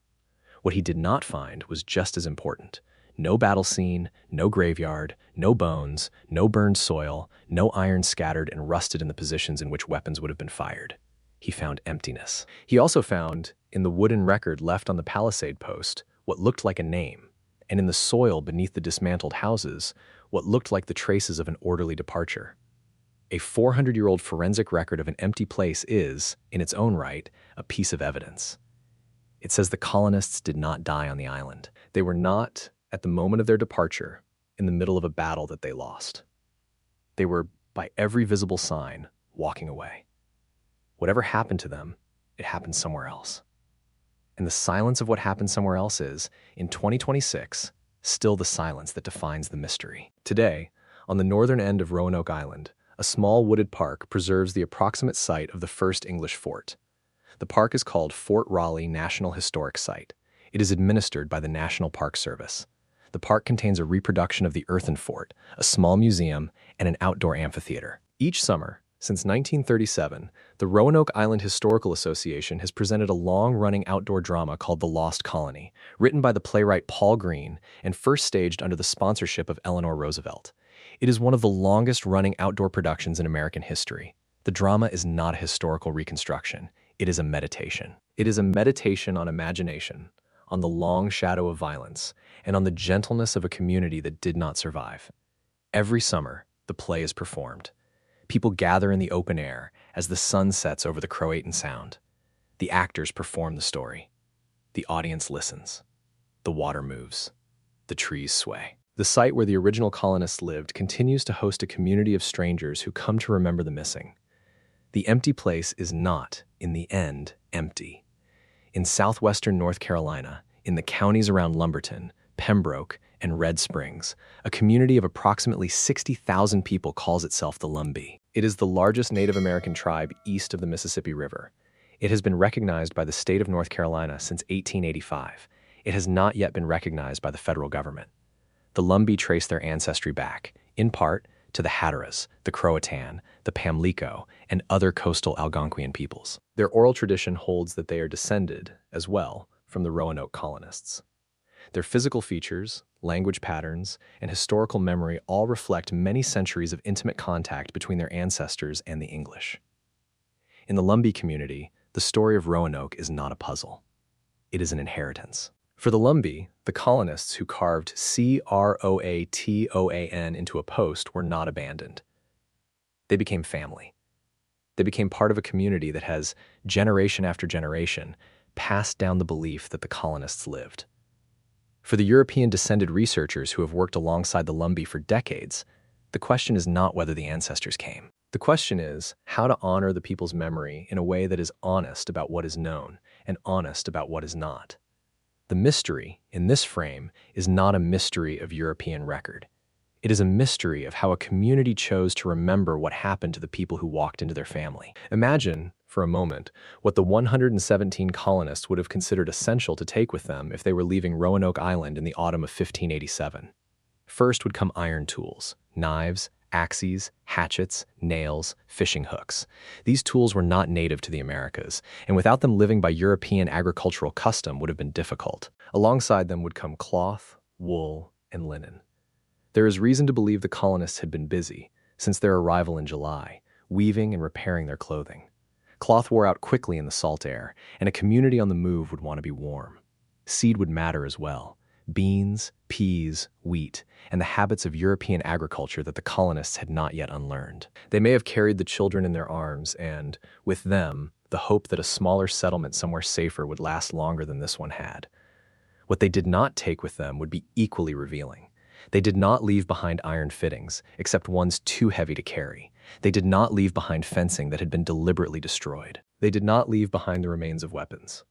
What he did not find was just as important. No battle scene, no graveyard, no bones, no burned soil, no iron scattered and rusted in the positions in which weapons would have been fired. He found emptiness. He also found, in the wooden record left on the palisade post, what looked like a name, and in the soil beneath the dismantled houses, what looked like the traces of an orderly departure. A 400-year-old forensic record of an empty place is, in its own right, a piece of evidence. It says the colonists did not die on the island. They were not, at the moment of their departure, in the middle of a battle that they lost. They were, by every visible sign, walking away. Whatever happened to them, it happened somewhere else. And the silence of what happened somewhere else is, in 2026, still the silence that defines the mystery. Today, on the northern end of Roanoke Island, a small wooded park preserves the approximate site of the first English fort. The park is called Fort Raleigh National Historic Site. It is administered by the National Park Service. The park contains a reproduction of the earthen fort, a small museum, and an outdoor amphitheater. Each summer, Since 1937, the Roanoke Island Historical Association has presented a long-running outdoor drama called The Lost Colony, written by the playwright Paul Green and first staged under the sponsorship of Eleanor Roosevelt. It is one of the longest-running outdoor productions in American history. The drama is not a historical reconstruction. It is a meditation. It is a meditation on imagination, on the long shadow of violence, and on the gentleness of a community that did not survive. Every summer, the play is performed. People gather in the open air as the sun sets over the Croatan Sound. The actors perform the story. The audience listens. The water moves. The trees sway. The site where the original colonists lived continues to host a community of strangers who come to remember the missing. The empty place is not, in the end, empty. In southwestern North Carolina, in the counties around Lumberton, Pembroke, and Red Springs, a community of approximately 60,000 people calls itself the Lumbee. It is the largest Native American tribe east of the Mississippi River. It has been recognized by the state of North Carolina since 1885. It has not yet been recognized by the federal government. The Lumbee trace their ancestry back, in part, to the Hatteras, the Croatan, the Pamlico, and other coastal Algonquian peoples. Their oral tradition holds that they are descended, as well, from the Roanoke colonists. Their physical features, language patterns, and historical memory all reflect many centuries of intimate contact between their ancestors and the English. In the Lumbee community, the story of Roanoke is not a puzzle. It is an inheritance. For the Lumbee, the colonists who carved Croatan into a post were not abandoned. They became family. They became part of a community that has, generation after generation, passed down the belief that the colonists lived. For the European-descended researchers who have worked alongside the Lumbee for decades, the question is not whether the ancestors came. The question is how to honor the people's memory in a way that is honest about what is known and honest about what is not. The mystery, in this frame, is not a mystery of European record. It is a mystery of how a community chose to remember what happened to the people who walked into their family. Imagine, for a moment, what the 117 colonists would have considered essential to take with them if they were leaving Roanoke Island in the autumn of 1587. First would come iron tools, knives, axes, hatchets, nails, fishing hooks. These tools were not native to the Americas, and without them living by European agricultural custom would have been difficult. Alongside them would come cloth, wool, and linen. There is reason to believe the colonists had been busy, since their arrival in July, weaving and repairing their clothing. Cloth wore out quickly in the salt air, and a community on the move would want to be warm. Seed would matter as well. Beans, peas, wheat, and the habits of European agriculture that the colonists had not yet unlearned. They may have carried the children in their arms and, with them, the hope that a smaller settlement somewhere safer would last longer than this one had. What they did not take with them would be equally revealing. They did not leave behind iron fittings, except ones too heavy to carry. They did not leave behind fencing that had been deliberately destroyed. They did not leave behind the remains of weapons.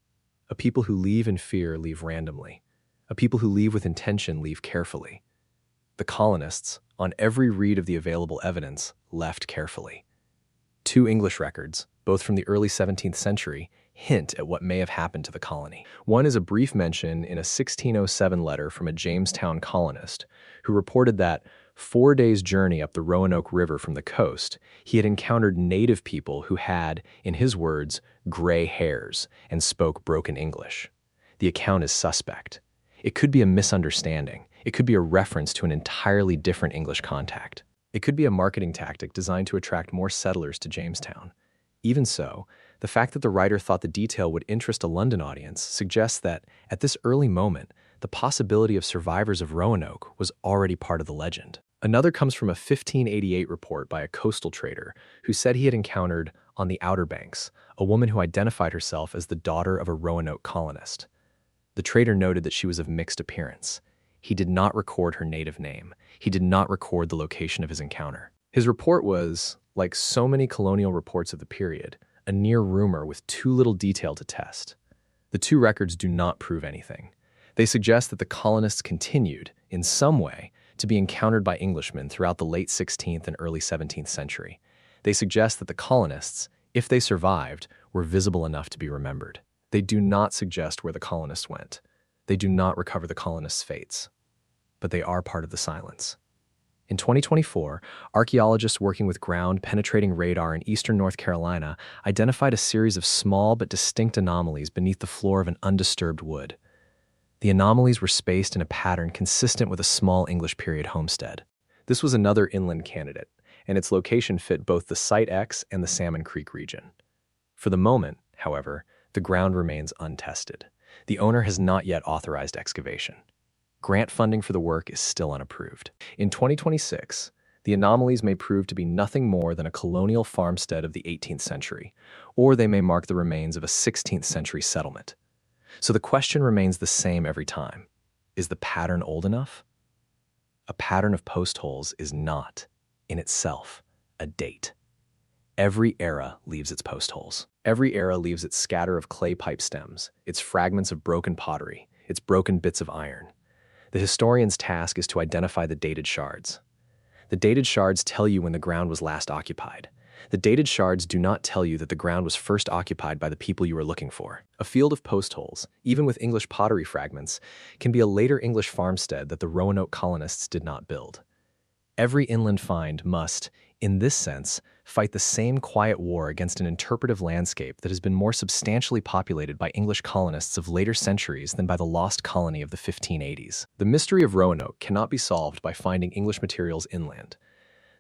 A people who leave in fear leave randomly. A people who leave with intention leave carefully. The colonists, on every read of the available evidence, left carefully. 2 English records, both from the early 17th century, hint at what may have happened to the colony. One is a brief mention in a 1607 letter from a Jamestown colonist who reported that 4 days' journey up the Roanoke River from the coast, he had encountered native people who had, in his words, gray hairs and spoke broken English. The account is suspect. It could be a misunderstanding. It could be a reference to an entirely different English contact. It could be a marketing tactic designed to attract more settlers to Jamestown. Even so, the fact that the writer thought the detail would interest a London audience suggests that, at this early moment, the possibility of survivors of Roanoke was already part of the legend. Another comes from a 1588 report by a coastal trader who said he had encountered, on the Outer Banks, a woman who identified herself as the daughter of a Roanoke colonist. The trader noted that she was of mixed appearance. He did not record her native name. He did not record the location of his encounter. His report was, like so many colonial reports of the period, a near rumor with too little detail to test. The 2 records do not prove anything. They suggest that the colonists continued, in some way, to be encountered by Englishmen throughout the late 16th and early 17th century. They suggest that the colonists, if they survived, were visible enough to be remembered. They do not suggest where the colonists went. They do not recover the colonists' fates. But they are part of the silence. In 2024, archaeologists working with ground-penetrating radar in eastern North Carolina identified a series of small but distinct anomalies beneath the floor of an undisturbed wood. The anomalies were spaced in a pattern consistent with a small English period homestead. This was another inland candidate, and its location fit both the Site X and the Salmon Creek region. For the moment, however, the ground remains untested. The owner has not yet authorized excavation. Grant funding for the work is still unapproved. In 2026, the anomalies may prove to be nothing more than a colonial farmstead of the 18th century, or they may mark the remains of a 16th century settlement. So the question remains the same every time. Is the pattern old enough? A pattern of post holes is not, in itself, a date. Every era leaves its post holes. Every era leaves its scatter of clay pipe stems, its fragments of broken pottery, its broken bits of iron. The historian's task is to identify the dated shards. The dated shards tell you when the ground was last occupied. The dated shards do not tell you that the ground was first occupied by the people you are looking for. A field of post holes, even with English pottery fragments, can be a later English farmstead that the Roanoke colonists did not build. Every inland find must, in this sense, fight the same quiet war against an interpretive landscape that has been more substantially populated by English colonists of later centuries than by the lost colony of the 1580s. The mystery of Roanoke cannot be solved by finding English materials inland.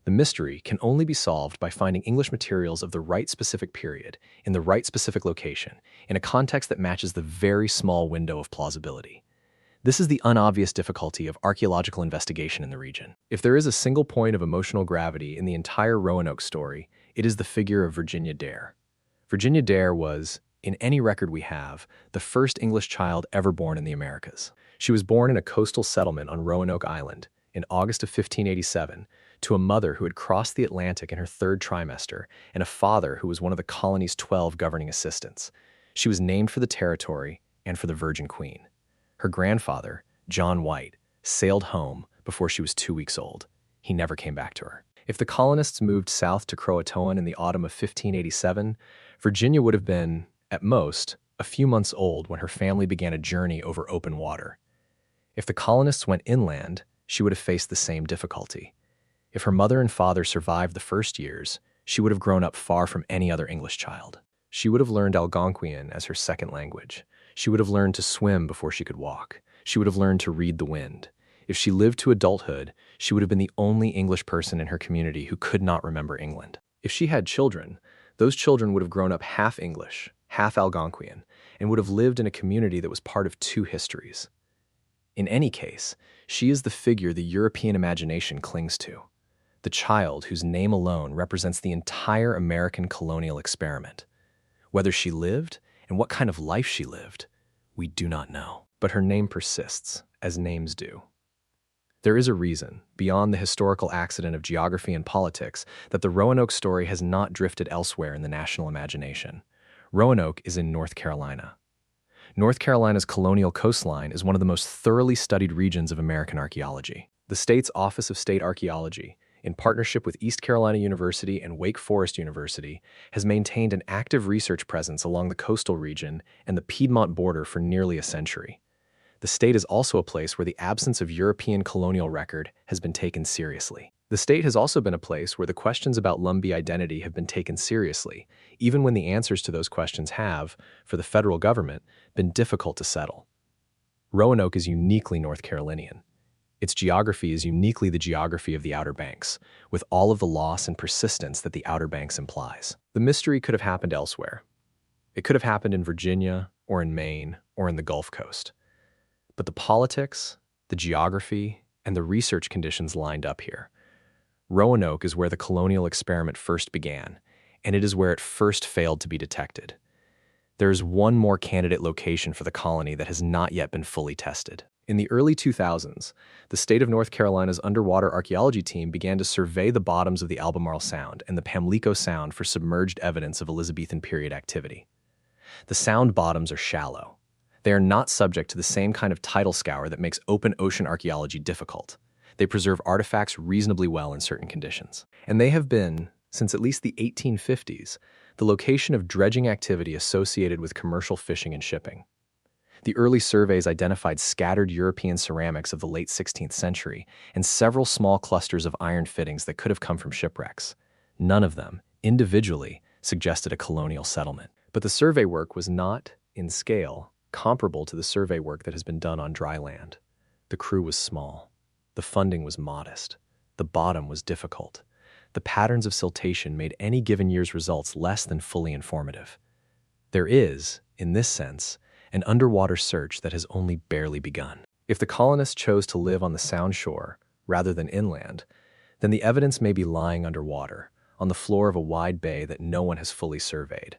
The mystery can only be solved by finding English materials of the right specific period, in the right specific location, in a context that matches the very small window of plausibility. This is the unobvious difficulty of archaeological investigation in the region. If there is a single point of emotional gravity in the entire Roanoke story, it is the figure of Virginia Dare. Virginia Dare was, in any record we have, the first English child ever born in the Americas. She was born in a coastal settlement on Roanoke Island in August of 1587 to a mother who had crossed the Atlantic in her third trimester and a father who was one of the colony's 12 governing assistants. She was named for the territory and for the Virgin Queen. Her grandfather, John White, sailed home before she was 2 weeks old. He never came back to her. If the colonists moved south to Croatoan in the autumn of 1587, Virginia would have been, at most, a few months old when her family began a journey over open water. If the colonists went inland, she would have faced the same difficulty. If her mother and father survived the first years, she would have grown up far from any other English child. She would have learned Algonquian as her second language. She would have learned to swim before she could walk. She would have learned to read the wind. If she lived to adulthood, she would have been the only English person in her community who could not remember England. If she had children, those children would have grown up half English, half Algonquian, and would have lived in a community that was part of two histories. In any case, she is the figure the European imagination clings to, the child whose name alone represents the entire American colonial experiment. Whether she lived, and what kind of life she lived, we do not know. But her name persists, as names do. There is a reason, beyond the historical accident of geography and politics, that the Roanoke story has not drifted elsewhere in the national imagination. Roanoke is in North Carolina. North Carolina's colonial coastline is one of the most thoroughly studied regions of American archaeology. The state's Office of State Archaeology, in partnership with East Carolina University and Wake Forest University, has maintained an active research presence along the coastal region and the Piedmont border for nearly a century. The state is also a place where the absence of European colonial record has been taken seriously. The state has also been a place where the questions about Lumbee identity have been taken seriously, even when the answers to those questions have, for the federal government, been difficult to settle. Roanoke is uniquely North Carolinian. Its geography is uniquely the geography of the Outer Banks, with all of the loss and persistence that the Outer Banks implies. The mystery could have happened elsewhere. It could have happened in Virginia, or in Maine, or in the Gulf Coast. But the politics, the geography, and the research conditions lined up here. Roanoke is where the colonial experiment first began, and it is where it first failed to be detected. There is one more candidate location for the colony that has not yet been fully tested. In the early 2000s, the state of North Carolina's underwater archaeology team began to survey the bottoms of the Albemarle Sound and the Pamlico Sound for submerged evidence of Elizabethan period activity. The sound bottoms are shallow. They are not subject to the same kind of tidal scour that makes open ocean archaeology difficult. They preserve artifacts reasonably well in certain conditions. And they have been, since at least the 1850s, the location of dredging activity associated with commercial fishing and shipping. The early surveys identified scattered European ceramics of the late 16th century and several small clusters of iron fittings that could have come from shipwrecks. None of them, individually, suggested a colonial settlement. But the survey work was not, in scale, comparable to the survey work that has been done on dry land. The crew was small. The funding was modest. The bottom was difficult. The patterns of siltation made any given year's results less than fully informative. There is, in this sense, an underwater search that has only barely begun. If the colonists chose to live on the Sound shore rather than inland, then the evidence may be lying underwater, on the floor of a wide bay that no one has fully surveyed.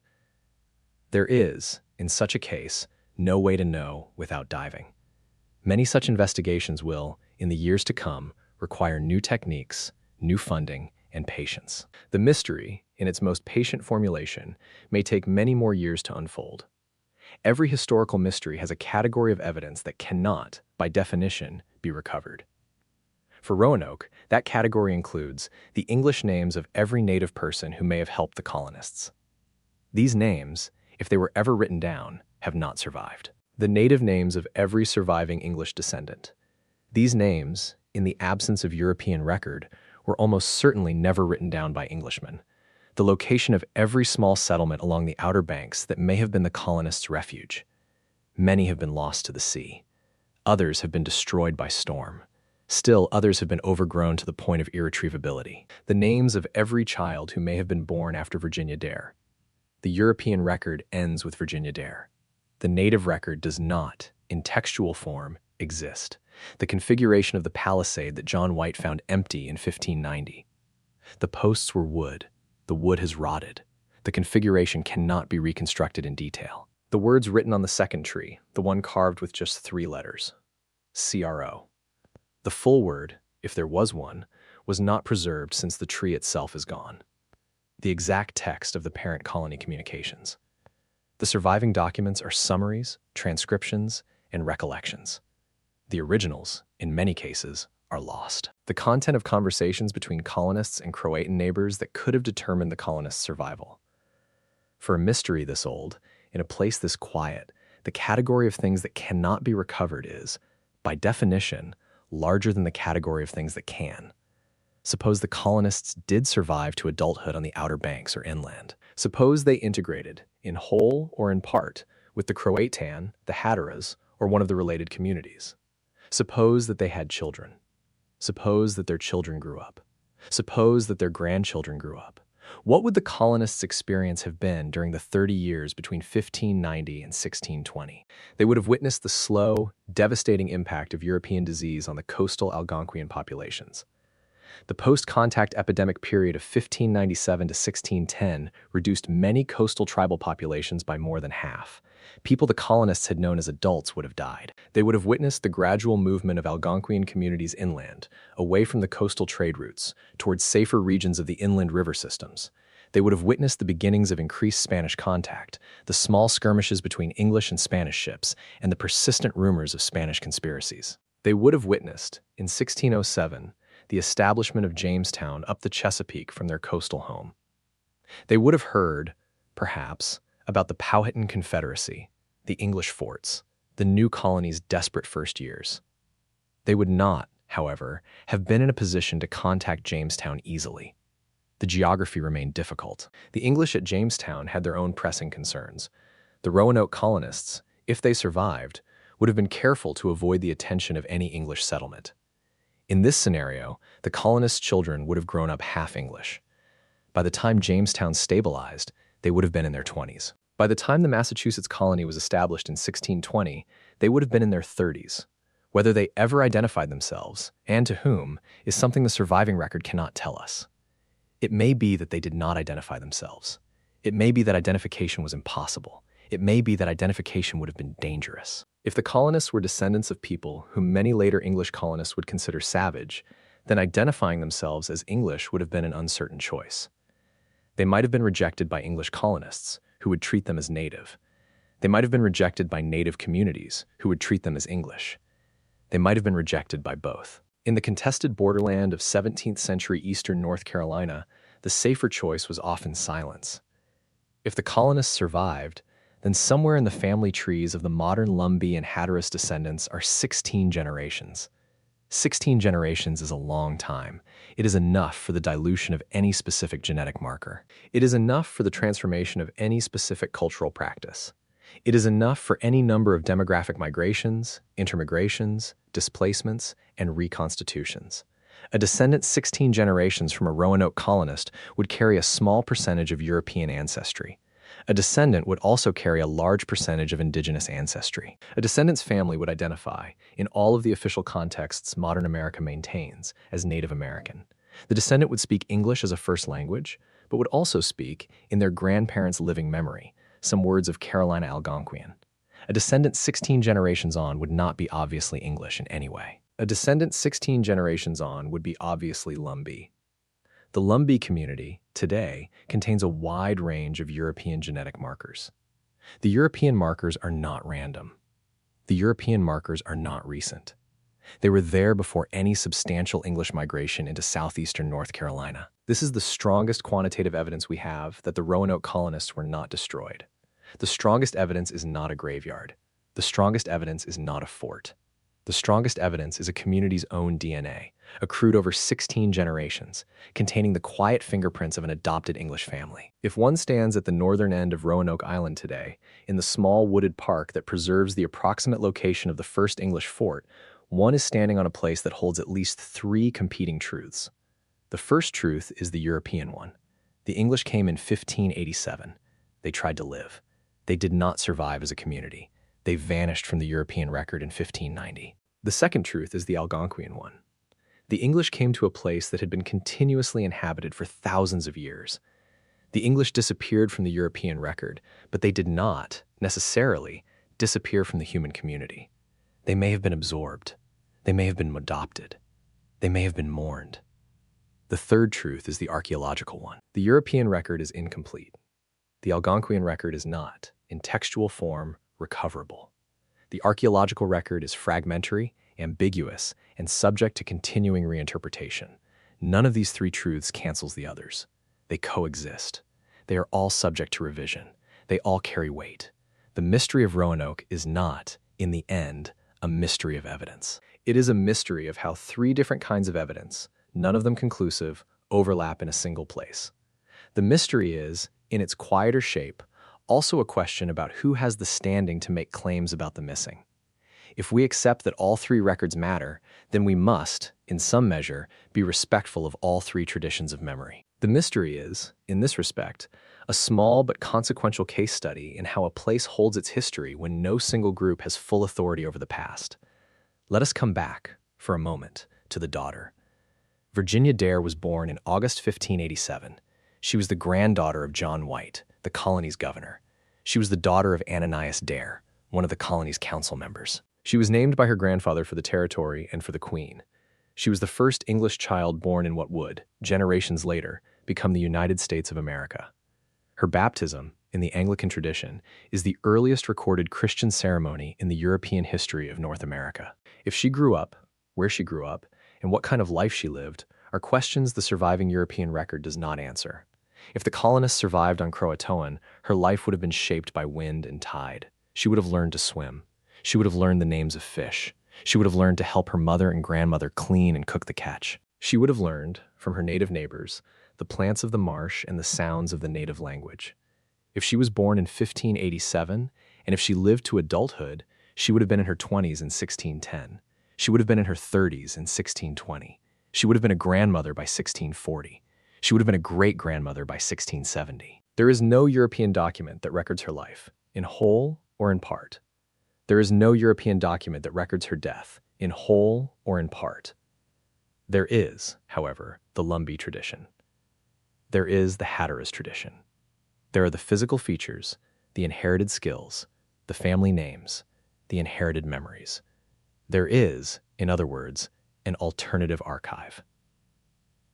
There is, in such a case, no way to know without diving. Many such investigations will, in the years to come, require new techniques, new funding, and patience. The mystery, in its most patient formulation, may take many more years to unfold. Every historical mystery has a category of evidence that cannot, by definition, be recovered. For Roanoke, that category includes the English names of every native person who may have helped the colonists. These names, if they were ever written down, have not survived. The native names of every surviving English descendant. These names, in the absence of European record, were almost certainly never written down by Englishmen. The location of every small settlement along the Outer Banks that may have been the colonists' refuge. Many have been lost to the sea. Others have been destroyed by storm. Still, others have been overgrown to the point of irretrievability. The names of every child who may have been born after Virginia Dare. The European record ends with Virginia Dare. The native record does not, in textual form, exist. The configuration of the palisade that John White found empty in 1590. The posts were wood. The wood has rotted. The configuration cannot be reconstructed in detail. The words written on the second tree, the one carved with just 3 letters. CRO. The full word, if there was one, was not preserved since the tree itself is gone. The exact text of the parent colony communications. The surviving documents are summaries, transcriptions, and recollections. The originals, in many cases, are lost. The content of conversations between colonists and Croatan neighbors that could have determined the colonists' survival. For a mystery this old, in a place this quiet, the category of things that cannot be recovered is, by definition, larger than the category of things that can. Suppose the colonists did survive to adulthood on the Outer Banks or inland. Suppose they integrated, in whole or in part, with the Croatan, the Hatteras, or one of the related communities. Suppose that they had children. Suppose that their children grew up. Suppose that their grandchildren grew up. What would the colonists' experience have been during the 30 years between 1590 and 1620? They would have witnessed the slow, devastating impact of European disease on the coastal Algonquian populations. The post-contact epidemic period of 1597 to 1610 reduced many coastal tribal populations by more than half. People the colonists had known as adults would have died. They would have witnessed the gradual movement of Algonquian communities inland, away from the coastal trade routes, towards safer regions of the inland river systems. They would have witnessed the beginnings of increased Spanish contact, the small skirmishes between English and Spanish ships, and the persistent rumors of Spanish conspiracies. They would have witnessed, in 1607, the establishment of Jamestown up the Chesapeake from their coastal home. They would have heard, perhaps, about the Powhatan Confederacy, the English forts, the new colony's desperate first years. They would not, however, have been in a position to contact Jamestown easily. The geography remained difficult. The English at Jamestown had their own pressing concerns. The Roanoke colonists, if they survived, would have been careful to avoid the attention of any English settlement. In this scenario, the colonists' children would have grown up half English. By the time Jamestown stabilized, they would have been in their 20s. By the time the Massachusetts colony was established in 1620, they would have been in their 30s. Whether they ever identified themselves, and to whom, is something the surviving record cannot tell us. It may be that they did not identify themselves. It may be that identification was impossible. It may be that identification would have been dangerous. If the colonists were descendants of people whom many later English colonists would consider savage, then identifying themselves as English would have been an uncertain choice. They might have been rejected by English colonists, who would treat them as native. They might have been rejected by native communities, who would treat them as English. They might have been rejected by both. In the contested borderland of 17th century eastern North Carolina, the safer choice was often silence. If the colonists survived, then somewhere in the family trees of the modern Lumbee and Hatteras descendants are 16 generations. 16 generations is a long time. It is enough for the dilution of any specific genetic marker. It is enough for the transformation of any specific cultural practice. It is enough for any number of demographic migrations, intermigrations, displacements, and reconstitutions. A descendant 16 generations from a Roanoke colonist would carry a small percentage of European ancestry. A descendant would also carry a large percentage of indigenous ancestry. A descendant's family would identify, in all of the official contexts modern America maintains, as Native American. The descendant would speak English as a first language, but would also speak, in their grandparents' living memory, some words of Carolina Algonquian. A descendant 16 generations on would not be obviously English in any way. A descendant 16 generations on would be obviously Lumbee. The Lumbee community, today, contains a wide range of European genetic markers. The European markers are not random. The European markers are not recent. They were there before any substantial English migration into southeastern North Carolina. This is the strongest quantitative evidence we have that the Roanoke colonists were not destroyed. The strongest evidence is not a graveyard. The strongest evidence is not a fort. The strongest evidence is a community's own DNA, accrued over 16 generations, containing the quiet fingerprints of an adopted English family. If one stands at the northern end of Roanoke Island today, in the small wooded park that preserves the approximate location of the first English fort, one is standing on a place that holds at least three competing truths. The first truth is the European one. The English came in 1587. They tried to live. They did not survive as a community. They vanished from the European record in 1590. The second truth is the Algonquian one. The English came to a place that had been continuously inhabited for thousands of years. The English disappeared from the European record, but they did not, necessarily, disappear from the human community. They may have been absorbed. They may have been adopted. They may have been mourned. The third truth is the archaeological one. The European record is incomplete. The Algonquian record is not, in textual form, recoverable. The archaeological record is fragmentary, ambiguous, and subject to continuing reinterpretation. None of these three truths cancels the others. They coexist. They are all subject to revision. They all carry weight. The mystery of Roanoke is not, in the end, a mystery of evidence. It is a mystery of how three different kinds of evidence, none of them conclusive, overlap in a single place. The mystery is, in its quieter shape, also a question about who has the standing to make claims about the missing. If we accept that all three records matter, then we must, in some measure, be respectful of all three traditions of memory. The mystery is, in this respect, a small but consequential case study in how a place holds its history when no single group has full authority over the past. Let us come back, for a moment, to the daughter. Virginia Dare was born in August 1587. She was the granddaughter of John White, the colony's governor. She was the daughter of Ananias Dare, one of the colony's council members. She was named by her grandfather for the territory and for the Queen. She was the first English child born in what would, generations later, become the United States of America. Her baptism, in the Anglican tradition, is the earliest recorded Christian ceremony in the European history of North America. If she grew up, where she grew up, and what kind of life she lived, are questions the surviving European record does not answer. If the colonists survived on Croatoan, her life would have been shaped by wind and tide. She would have learned to swim. She would have learned the names of fish. She would have learned to help her mother and grandmother clean and cook the catch. She would have learned, from her native neighbors, the plants of the marsh and the sounds of the native language. If she was born in 1587, and if she lived to adulthood, she would have been in her 20s in 1610. She would have been in her 30s in 1620. She would have been a grandmother by 1640. She would have been a great-grandmother by 1670. There is no European document that records her life, in whole or in part. There is no European document that records her death, in whole or in part. There is, however, the Lumbee tradition. There is the Hatteras tradition. There are the physical features, the inherited skills, the family names, the inherited memories. There is, in other words, an alternative archive.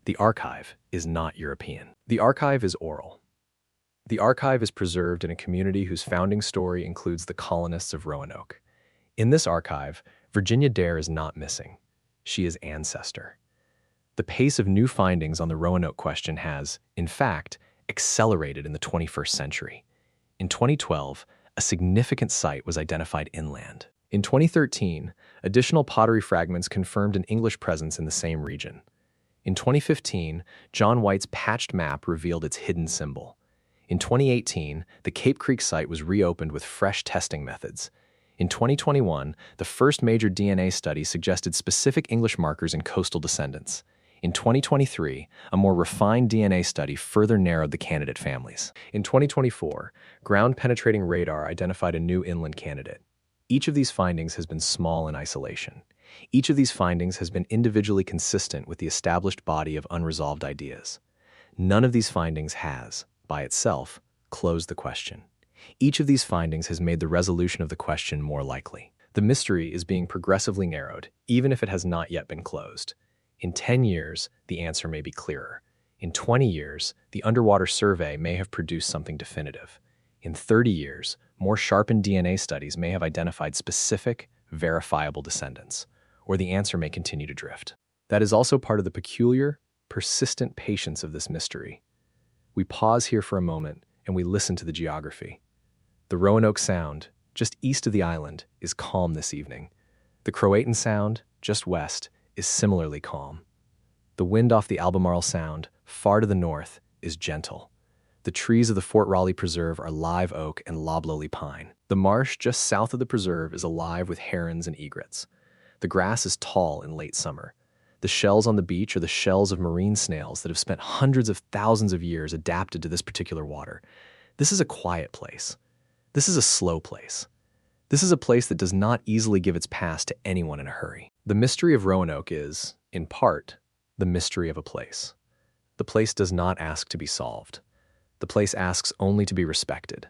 The archive is not European. The archive is oral. The archive is preserved in a community whose founding story includes the colonists of Roanoke. In this archive, Virginia Dare is not missing. She is ancestor. The pace of new findings on the Roanoke question has, in fact, accelerated in the 21st century. In 2012, a significant site was identified inland. In 2013, additional pottery fragments confirmed an English presence in the same region. In 2015, John White's patched map revealed its hidden symbol. In 2018, the Cape Creek site was reopened with fresh testing methods. In 2021, the first major DNA study suggested specific English markers in coastal descendants. In 2023, a more refined DNA study further narrowed the candidate families. In 2024, ground-penetrating radar identified a new inland candidate. Each of these findings has been small in isolation. Each of these findings has been individually consistent with the established body of unresolved ideas. None of these findings has, by itself, closed the question. Each of these findings has made the resolution of the question more likely. The mystery is being progressively narrowed, even if it has not yet been closed. In 10 years, the answer may be clearer. In 20 years, the underwater survey may have produced something definitive. In 30 years, more sharpened DNA studies may have identified specific, verifiable descendants, or the answer may continue to drift. That is also part of the peculiar, persistent patience of this mystery. We pause here for a moment and we listen to the geography. The Roanoke Sound, just east of the island, is calm this evening. The Croatan Sound, just west, is similarly calm. The wind off the Albemarle Sound, far to the north, is gentle. The trees of the Fort Raleigh Preserve are live oak and loblolly pine. The marsh just south of the preserve is alive with herons and egrets. The grass is tall in late summer. The shells on the beach are the shells of marine snails that have spent hundreds of thousands of years adapted to this particular water. This is a quiet place. This is a slow place. This is a place that does not easily give its past to anyone in a hurry. The mystery of Roanoke is, in part, the mystery of a place. The place does not ask to be solved. The place asks only to be respected.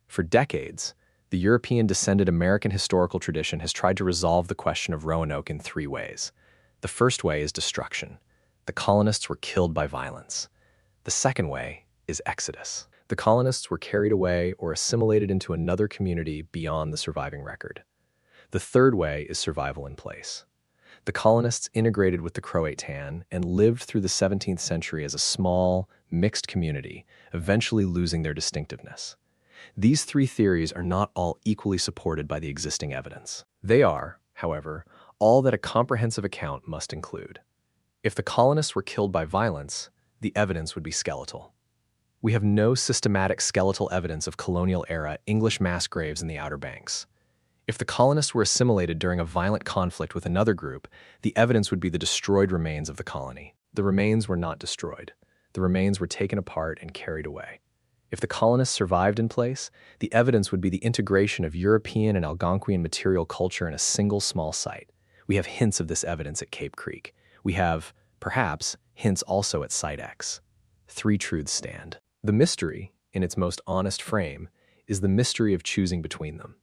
For decades, the European-descended American historical tradition has tried to resolve the question of Roanoke in three ways. The first way is destruction. The colonists were killed by violence. The second way is exodus. The colonists were carried away or assimilated into another community beyond the surviving record. The third way is survival in place. The colonists integrated with the Croatan and lived through the 17th century as a small, mixed community, eventually losing their distinctiveness. These three theories are not all equally supported by the existing evidence. They are, however, all that a comprehensive account must include. If the colonists were killed by violence, the evidence would be skeletal. We have no systematic skeletal evidence of colonial-era English mass graves in the Outer Banks. If the colonists were assimilated during a violent conflict with another group, the evidence would be the destroyed remains of the colony. The remains were not destroyed. The remains were taken apart and carried away. If the colonists survived in place, the evidence would be the integration of European and Algonquian material culture in a single small site. We have hints of this evidence at Cape Creek. We have, perhaps, hints also at Site X. Three truths stand. The mystery, in its most honest frame, is the mystery of choosing between them.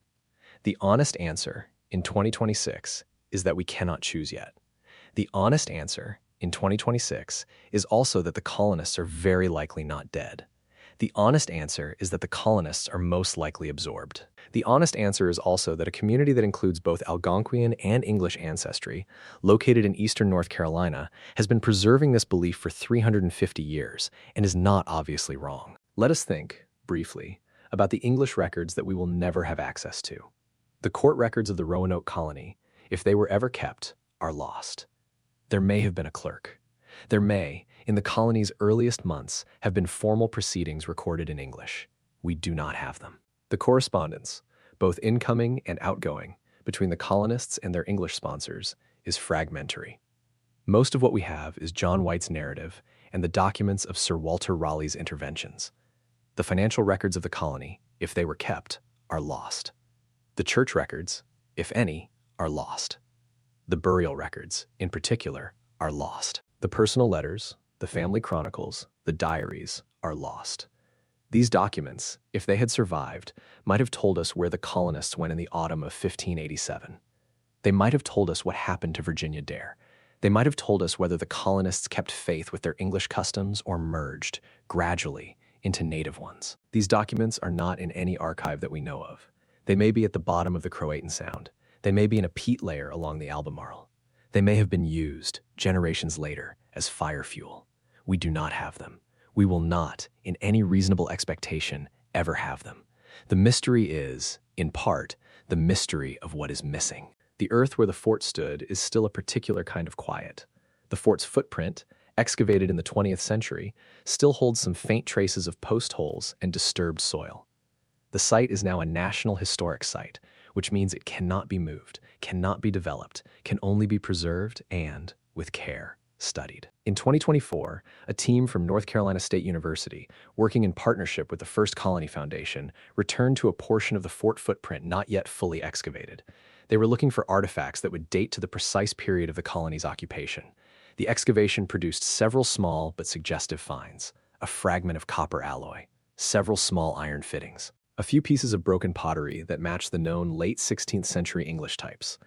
The honest answer, in 2026, is that we cannot choose yet. The honest answer, in 2026, is also that the colonists are very likely not dead. The honest answer is that the colonists are most likely absorbed. The honest answer is also that a community that includes both Algonquian and English ancestry, located in eastern North Carolina, has been preserving this belief for 350 years and is not obviously wrong. Let us think, briefly, about the English records that we will never have access to. The court records of the Roanoke colony, if they were ever kept, are lost. There may have been a clerk. There may, in the colony's earliest months, have been formal proceedings recorded in English. We do not have them. The correspondence, both incoming and outgoing, between the colonists and their English sponsors is fragmentary. Most of what we have is John White's narrative and the documents of Sir Walter Raleigh's interventions. The financial records of the colony, if they were kept, are lost. The church records, if any, are lost. The burial records, in particular, are lost. The personal letters, the family chronicles, the diaries are lost. These documents, if they had survived, might have told us where the colonists went in the autumn of 1587. They might have told us what happened to Virginia Dare. They might have told us whether the colonists kept faith with their English customs or merged, gradually, into native ones. These documents are not in any archive that we know of. They may be at the bottom of the Croatan Sound. They may be in a peat layer along the Albemarle. They may have been used, generations later, as fire fuel. We do not have them. We will not, in any reasonable expectation, ever have them. The mystery is, in part, the mystery of what is missing. The earth where the fort stood is still a particular kind of quiet. The fort's footprint, excavated in the 20th century, still holds some faint traces of post holes and disturbed soil. The site is now a National Historic Site, which means it cannot be moved, cannot be developed, can only be preserved and, with care, studied. In 2024, a team from North Carolina State University, working in partnership with the First Colony Foundation, returned to a portion of the fort footprint not yet fully excavated. They were looking for artifacts that would date to the precise period of the colony's occupation. The excavation produced several small but suggestive finds: a fragment of copper alloy, several small iron fittings, a few pieces of broken pottery that match the known late 16th century English types.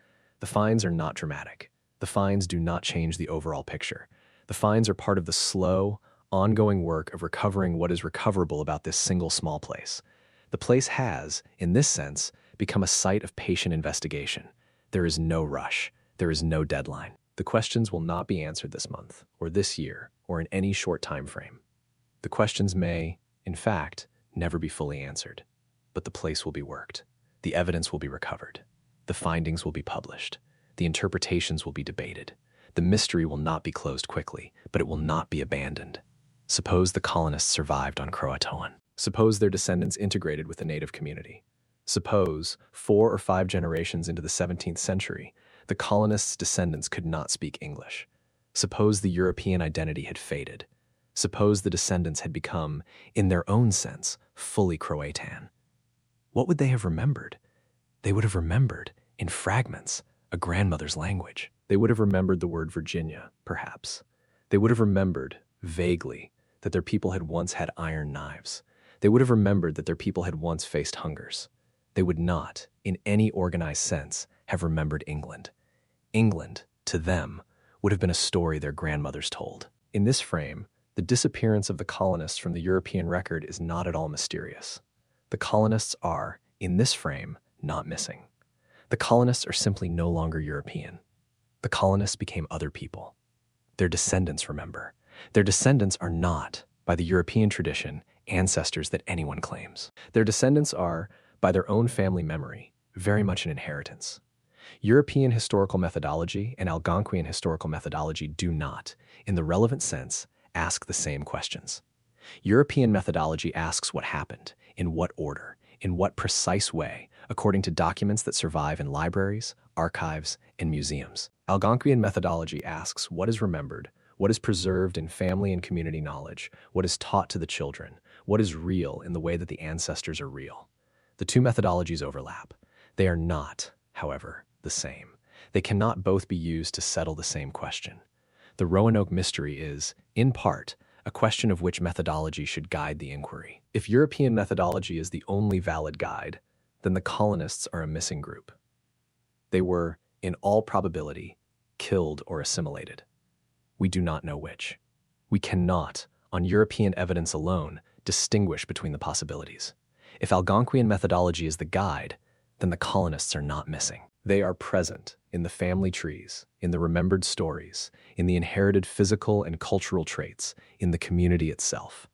The finds are not dramatic. The finds do not change the overall picture. The finds are part of the slow, ongoing work of recovering what is recoverable about this single small place. The place has, in this sense, become a site of patient investigation. There is no rush. There is no deadline. The questions will not be answered this month, or this year, or in any short time frame. The questions may, in fact, never be fully answered. But the place will be worked. The evidence will be recovered. The findings will be published. The interpretations will be debated. The mystery will not be closed quickly, but it will not be abandoned. Suppose the colonists survived on Croatoan. Suppose their descendants integrated with the native community. Suppose, 4 or 5 generations into the 17th century, the colonists' descendants could not speak English. Suppose the European identity had faded. Suppose the descendants had become, in their own sense, fully Croatan. What would they have remembered? They would have remembered, in fragments, a grandmother's language. They would have remembered the word Virginia, perhaps. They would have remembered, vaguely, that their people had once had iron knives. They would have remembered that their people had once faced hungers. They would not, in any organized sense, have remembered England. England, to them, would have been a story their grandmothers told. In this frame, the disappearance of the colonists from the European record is not at all mysterious. The colonists are, in this frame, not missing. The colonists are simply no longer European. The colonists became other people. Their descendants remember. Their descendants are not, by the European tradition, ancestors that anyone claims. Their descendants are, by their own family memory, very much an inheritance. European historical methodology and Algonquian historical methodology do not, in the relevant sense, ask the same questions. European methodology asks what happened, in what order, in what precise way, according to documents that survive in libraries, archives, and museums. Algonquian methodology asks what is remembered, what is preserved in family and community knowledge, what is taught to the children, what is real in the way that the ancestors are real. The two methodologies overlap. They are not, however, the same. They cannot both be used to settle the same question. The Roanoke mystery is, in part, a question of which methodology should guide the inquiry. If European methodology is the only valid guide, then the colonists are a missing group. They were, in all probability, killed or assimilated. We do not know which. We cannot, on European evidence alone, distinguish between the possibilities. If Algonquian methodology is the guide, then the colonists are not missing. They are present in the family trees, in the remembered stories, in the inherited physical and cultural traits, in the community itself.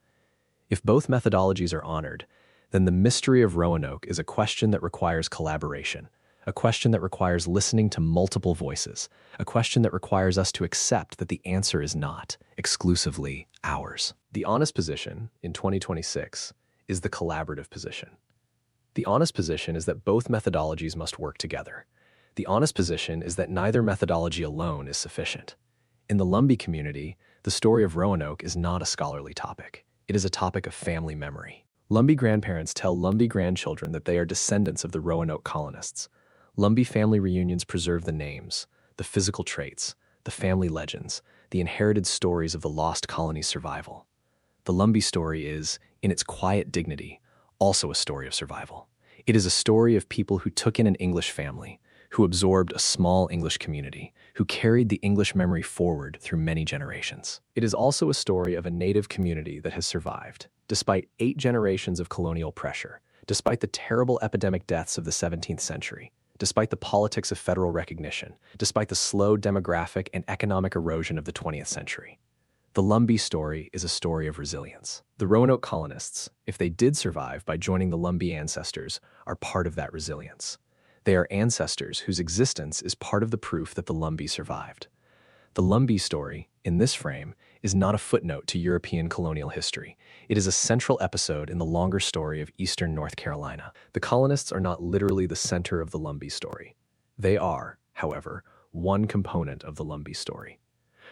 If both methodologies are honored, then the mystery of Roanoke is a question that requires collaboration, a question that requires listening to multiple voices, a question that requires us to accept that the answer is not exclusively ours. The honest position, in 2026, is the collaborative position. The honest position is that both methodologies must work together. The honest position is that neither methodology alone is sufficient. In the Lumbee community, the story of Roanoke is not a scholarly topic. It is a topic of family memory. Lumbee grandparents tell Lumbee grandchildren that they are descendants of the Roanoke colonists. Lumbee family reunions preserve the names, the physical traits, the family legends, the inherited stories of the lost colony's survival. The Lumbee story is, in its quiet dignity, also a story of survival. It is a story of people who took in an English family, who absorbed a small English community, who carried the English memory forward through many generations. It is also a story of a native community that has survived, despite 8 generations of colonial pressure, despite the terrible epidemic deaths of the 17th century, despite the politics of federal recognition, despite the slow demographic and economic erosion of the 20th century. The Lumbee story is a story of resilience. The Roanoke colonists, if they did survive by joining the Lumbee ancestors, are part of that resilience. They are ancestors whose existence is part of the proof that the Lumbee survived. The Lumbee story, in this frame, is not a footnote to European colonial history. It is a central episode in the longer story of eastern North Carolina. The colonists are not literally the center of the Lumbee story. They are, however, one component of the Lumbee story.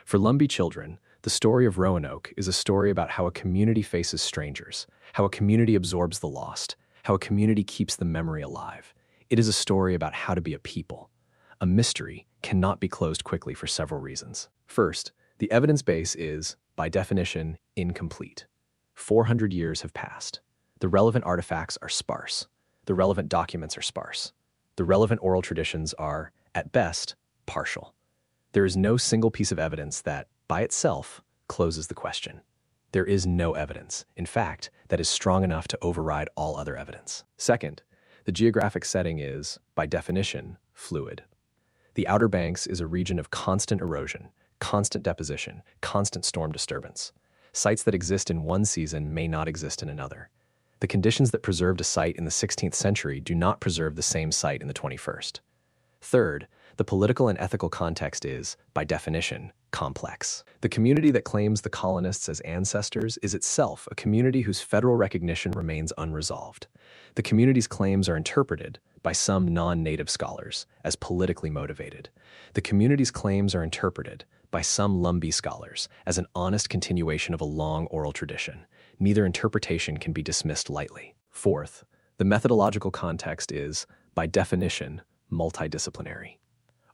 For Lumbee children, the story of Roanoke is a story about how a community faces strangers, how a community absorbs the lost, how a community keeps the memory alive. It is a story about how to be a people. A mystery cannot be closed quickly for several reasons. First, the evidence base is, by definition, incomplete. 400 years have passed. The relevant artifacts are sparse. The relevant documents are sparse. The relevant oral traditions are, at best, partial. There is no single piece of evidence that, by itself, closes the question. There is no evidence, in fact, that is strong enough to override all other evidence. Second, the geographic setting is, by definition, fluid. The Outer Banks is a region of constant erosion, constant deposition, constant storm disturbance. Sites that exist in one season may not exist in another. The conditions that preserved a site in the 16th century do not preserve the same site in the 21st. Third, the political and ethical context is, by definition, complex. The community that claims the colonists as ancestors is itself a community whose federal recognition remains unresolved. The community's claims are interpreted, by some non-native scholars, as politically motivated. The community's claims are interpreted, by some Lumbee scholars, as an honest continuation of a long oral tradition. Neither interpretation can be dismissed lightly. Fourth, the methodological context is, by definition, multidisciplinary.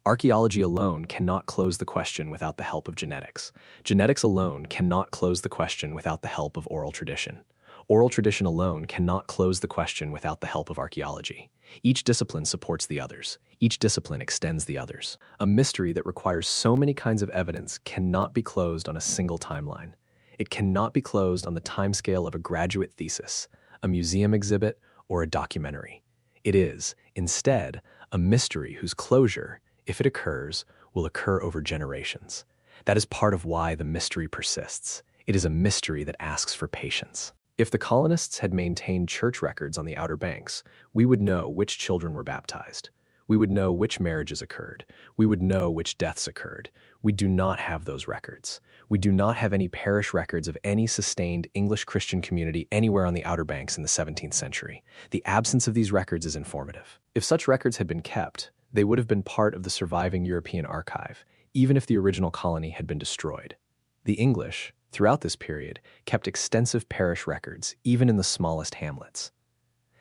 Archaeology alone cannot close the question without the help of genetics. Genetics alone cannot close the question without the help of oral tradition. Oral tradition alone cannot close the question without the help of archaeology. Each discipline supports the others. Each discipline extends the others. A mystery that requires so many kinds of evidence cannot be closed on a single timeline. It cannot be closed on the timescale of a graduate thesis, a museum exhibit, or a documentary. It is, instead, a mystery whose closure, if it occurs, will occur over generations. That is part of why the mystery persists. It is a mystery that asks for patience. If the colonists had maintained church records on the Outer Banks, we would know which children were baptized. We would know which marriages occurred. We would know which deaths occurred. We do not have those records. We do not have any parish records of any sustained English Christian community anywhere on the Outer Banks in the 17th century. The absence of these records is informative. If such records had been kept, they would have been part of the surviving European archive, even if the original colony had been destroyed. The English, throughout this period, kept extensive parish records, even in the smallest hamlets.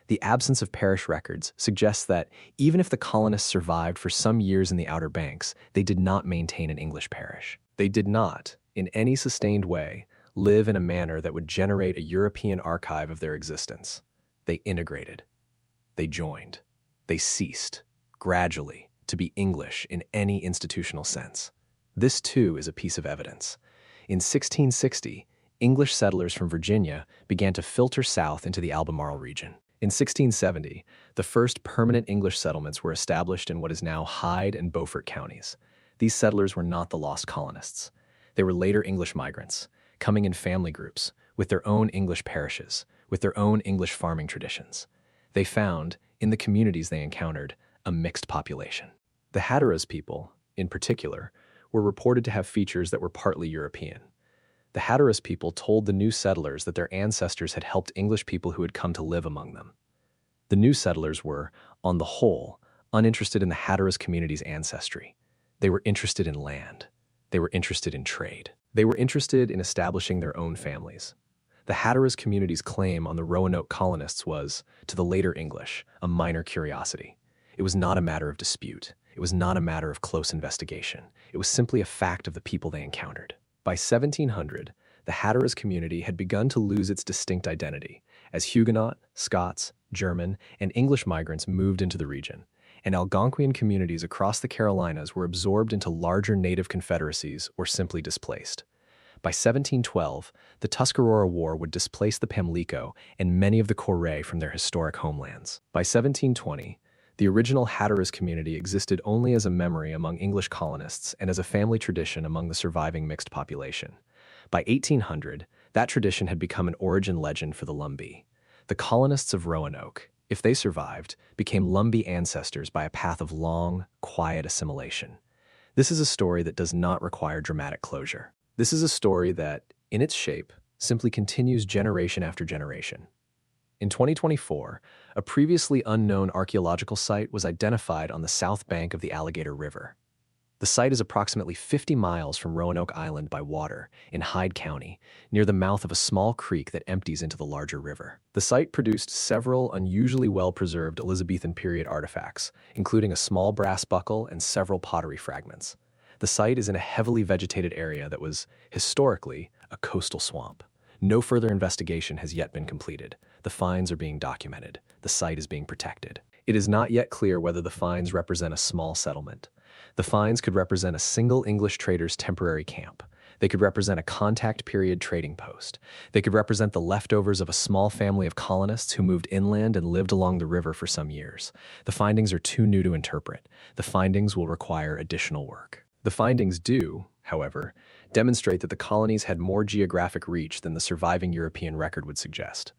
The absence of parish records suggests that, even if the colonists survived for some years in the Outer Banks, they did not maintain an English parish. They did not, in any sustained way, live in a manner that would generate a European archive of their existence. They integrated. They joined. They ceased, gradually, to be English in any institutional sense. This, too, is a piece of evidence. In 1660, English settlers from Virginia began to filter south into the Albemarle region. In 1670, the first permanent English settlements were established in what is now Hyde and Beaufort counties. These settlers were not the lost colonists. They were later English migrants, coming in family groups, with their own English parishes, with their own English farming traditions. They found, in the communities they encountered, a mixed population. The Hatteras people, in particular, were reported to have features that were partly European. The Hatteras people told the new settlers that their ancestors had helped English people who had come to live among them. The new settlers were, on the whole, uninterested in the Hatteras community's ancestry. They were interested in land. They were interested in trade. They were interested in establishing their own families. The Hatteras community's claim on the Roanoke colonists was, to the later English, a minor curiosity. It was not a matter of dispute. It was not a matter of close investigation. It was simply a fact of the people they encountered. By 1700, the Hatteras community had begun to lose its distinct identity as Huguenot, Scots, German, and English migrants moved into the region, and Algonquian communities across the Carolinas were absorbed into larger native confederacies or simply displaced. By 1712, the Tuscarora War would displace the Pamlico and many of the Corrais from their historic homelands. By 1720, the original Hatteras community existed only as a memory among English colonists and as a family tradition among the surviving mixed population. By 1800, that tradition had become an origin legend for the Lumbee. The colonists of Roanoke, if they survived, became Lumbee ancestors by a path of long, quiet assimilation. This is a story that does not require dramatic closure. This is a story that, in its shape, simply continues generation after generation. In 2024, a previously unknown archaeological site was identified on the south bank of the Alligator River. The site is approximately 50 miles from Roanoke Island by water in Hyde County, near the mouth of a small creek that empties into the larger river. The site produced several unusually well-preserved Elizabethan period artifacts, including a small brass buckle and several pottery fragments. The site is in a heavily vegetated area that was, historically, a coastal swamp. No further investigation has yet been completed. The finds are being documented. The site is being protected. It is not yet clear whether the finds represent a small settlement. The finds could represent a single English trader's temporary camp. They could represent a contact period trading post. They could represent the leftovers of a small family of colonists who moved inland and lived along the river for some years. The findings are too new to interpret. The findings will require additional work. The findings do, however, demonstrate that the colonies had more geographic reach than the surviving European record would suggest.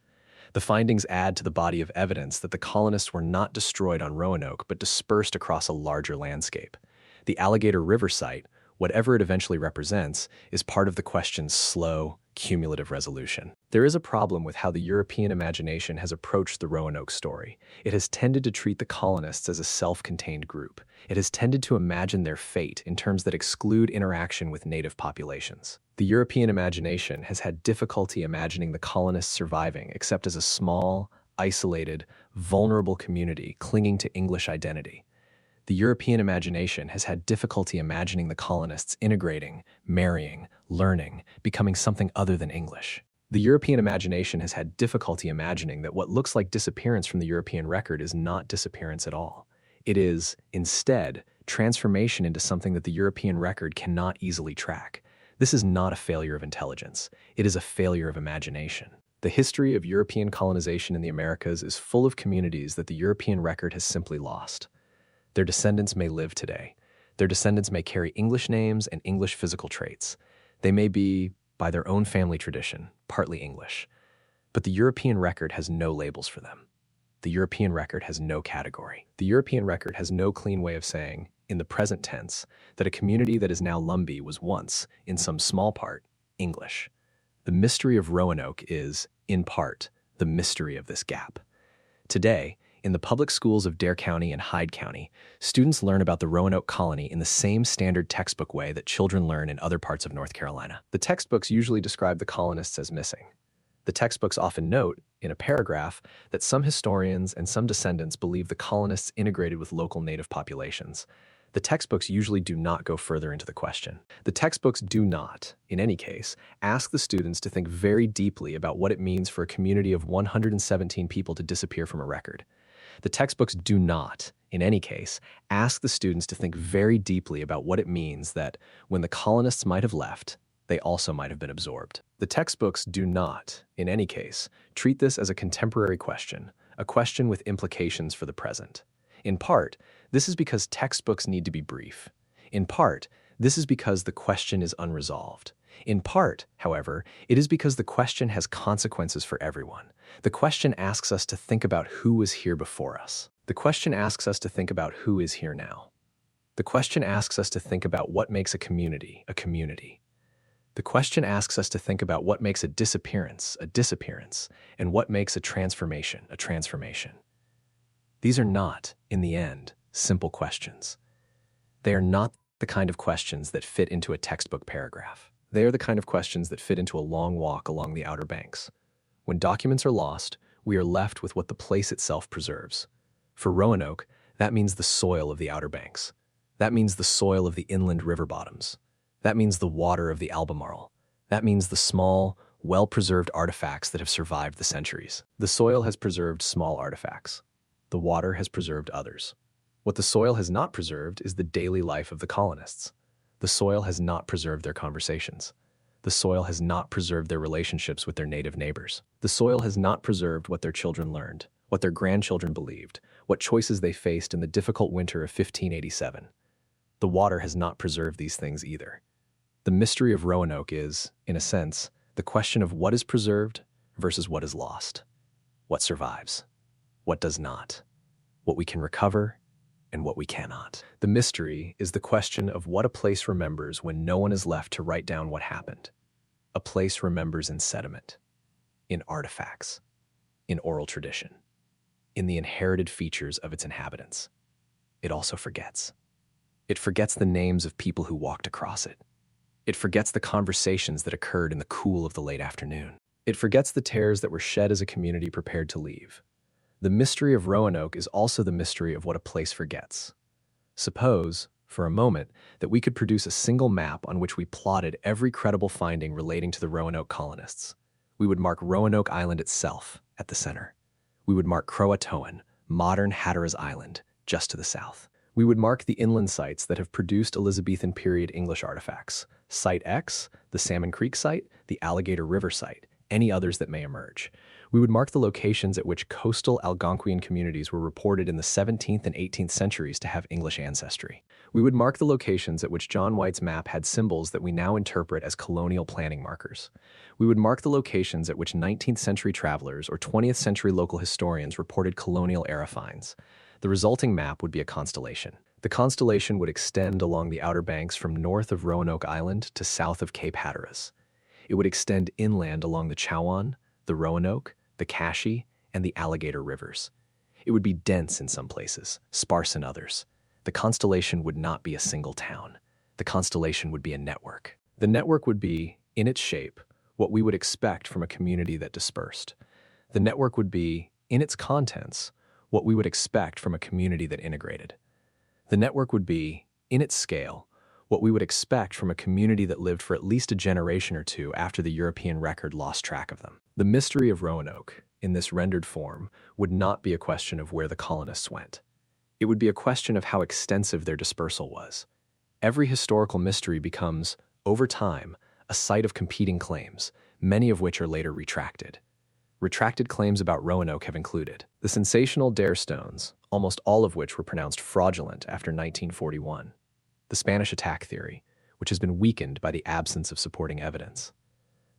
The findings add to the body of evidence that the colonists were not destroyed on Roanoke but dispersed across a larger landscape. The Alligator River site, whatever it eventually represents, is part of the question's slow, cumulative resolution. There is a problem with how the European imagination has approached the Roanoke story. It has tended to treat the colonists as a self-contained group. It has tended to imagine their fate in terms that exclude interaction with native populations. The European imagination has had difficulty imagining the colonists surviving except as a small, isolated, vulnerable community clinging to English identity. The European imagination has had difficulty imagining the colonists integrating, marrying, learning, becoming something other than English. The European imagination has had difficulty imagining that what looks like disappearance from the European record is not disappearance at all. It is, instead, transformation into something that the European record cannot easily track. This is not a failure of intelligence. It is a failure of imagination. The history of European colonization in the Americas is full of communities that the European record has simply lost. Their descendants may live today. Their descendants may carry English names and English physical traits. They may be, by their own family tradition, partly English. But the European record has no labels for them. The European record has no category. The European record has no clean way of saying, in the present tense, that a community that is now Lumbee was once, in some small part, English. The mystery of Roanoke is, in part, the mystery of this gap. Today, in the public schools of Dare County and Hyde County, students learn about the Roanoke colony in the same standard textbook way that children learn in other parts of North Carolina. The textbooks usually describe the colonists as missing. The textbooks often note, in a paragraph, that some historians and some descendants believe the colonists integrated with local native populations. The textbooks usually do not go further into the question. The textbooks do not, in any case, ask the students to think very deeply about what it means for a community of 117 people to disappear from a record. The textbooks do not, in any case, ask the students to think very deeply about what it means that, when the colonists might have left, they also might have been absorbed. The textbooks do not, in any case, treat this as a contemporary question, a question with implications for the present. In part, this is because textbooks need to be brief. In part, this is because the question is unresolved. In part, however, it is because the question has consequences for everyone. The question asks us to think about who was here before us. The question asks us to think about who is here now. The question asks us to think about what makes a community a community. The question asks us to think about what makes a disappearance, and what makes a transformation. These are not, in the end, simple questions. They are not the kind of questions that fit into a textbook paragraph. They are the kind of questions that fit into a long walk along the Outer Banks. When documents are lost, we are left with what the place itself preserves. For Roanoke, that means the soil of the Outer Banks. That means the soil of the inland river bottoms. That means the water of the Albemarle. That means the small, well-preserved artifacts that have survived the centuries. The soil has preserved small artifacts. The water has preserved others. What the soil has not preserved is the daily life of the colonists. The soil has not preserved their conversations. The soil has not preserved their relationships with their native neighbors. The soil has not preserved what their children learned, what their grandchildren believed, what choices they faced in the difficult winter of 1587. The water has not preserved these things either. The mystery of Roanoke is, in a sense, the question of what is preserved versus what is lost, what survives, what does not, what we can recover, and what we cannot. The mystery is the question of what a place remembers when no one is left to write down what happened. A place remembers in sediment, in artifacts, in oral tradition, in the inherited features of its inhabitants. It also forgets. It forgets the names of people who walked across it. It forgets the conversations that occurred in the cool of the late afternoon. It forgets the tears that were shed as a community prepared to leave. The mystery of Roanoke is also the mystery of what a place forgets. Suppose, for a moment, that we could produce a single map on which we plotted every credible finding relating to the Roanoke colonists. We would mark Roanoke Island itself at the center. We would mark Croatoan, modern Hatteras Island, just to the south. We would mark the inland sites that have produced Elizabethan period English artifacts. Site X, the Salmon Creek site, the Alligator River site, any others that may emerge. We would mark the locations at which coastal Algonquian communities were reported in the 17th and 18th centuries to have English ancestry. We would mark the locations at which John White's map had symbols that we now interpret as colonial planning markers. We would mark the locations at which 19th century travelers or 20th century local historians reported colonial era finds. The resulting map would be a constellation. The constellation would extend along the Outer Banks from north of Roanoke Island to south of Cape Hatteras. It would extend inland along the Chowan, the Roanoke, the Cache, and the Alligator rivers. It would be dense in some places, sparse in others. The constellation would not be a single town. The constellation would be a network. The network would be, in its shape, what we would expect from a community that dispersed. The network would be, in its contents, what we would expect from a community that integrated. The network would be, in its scale, what we would expect from a community that lived for at least a generation or two after the European record lost track of them. The mystery of Roanoke, in this rendered form, would not be a question of where the colonists went. It would be a question of how extensive their dispersal was. Every historical mystery becomes, over time, a site of competing claims, many of which are later retracted. Retracted claims about Roanoke have included the sensational Dare stones, almost all of which were pronounced fraudulent after 1941, the Spanish attack theory, which has been weakened by the absence of supporting evidence,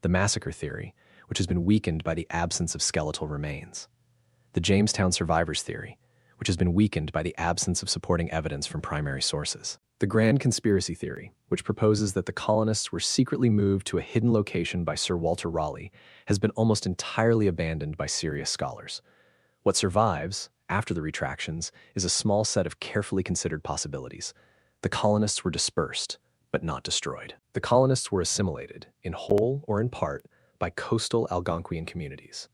the massacre theory, which has been weakened by the absence of skeletal remains, the Jamestown survivors theory, which has been weakened by the absence of supporting evidence from primary sources, the grand conspiracy theory, which proposes that the colonists were secretly moved to a hidden location by Sir Walter Raleigh, has been almost entirely abandoned by serious scholars. What survives, after the retractions, is a small set of carefully considered possibilities. The colonists were dispersed, but not destroyed. The colonists were assimilated, in whole or in part, by coastal Algonquian communities.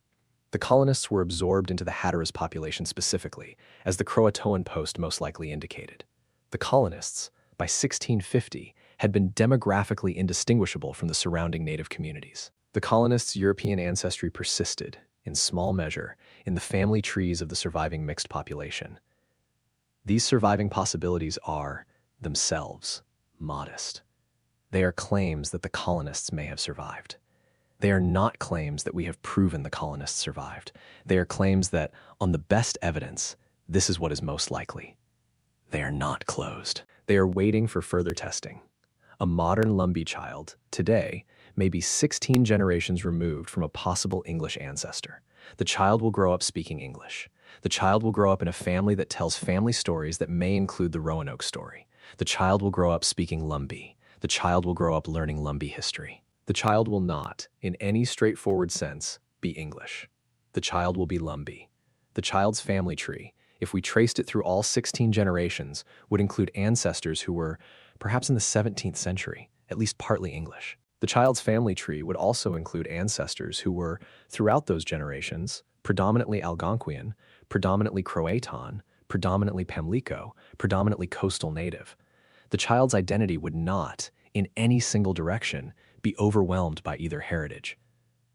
The colonists were absorbed into the Hatteras population specifically, as the Croatoan post most likely indicated. The colonists, by 1650, had been demographically indistinguishable from the surrounding native communities. The colonists' European ancestry persisted, in small measure, in the family trees of the surviving mixed population. These surviving possibilities are, themselves, modest. They are claims that the colonists may have survived. They are not claims that we have proven the colonists survived. They are claims that, on the best evidence, this is what is most likely. They are not closed. They are waiting for further testing. A modern Lumbee child, today, may be 16 generations removed from a possible English ancestor. The child will grow up speaking English. The child will grow up in a family that tells family stories that may include the Roanoke story. The child will grow up speaking Lumbee. The child will grow up learning Lumbee history. The child will not, in any straightforward sense, be English. The child will be Lumbee. The child's family tree, if we traced it through all 16 generations, would include ancestors who were, perhaps in the 17th century, at least partly English. The child's family tree would also include ancestors who were, throughout those generations, predominantly Algonquian, predominantly Croatan, predominantly Pamlico, predominantly coastal native. The child's identity would not, in any single direction, be overwhelmed by either heritage.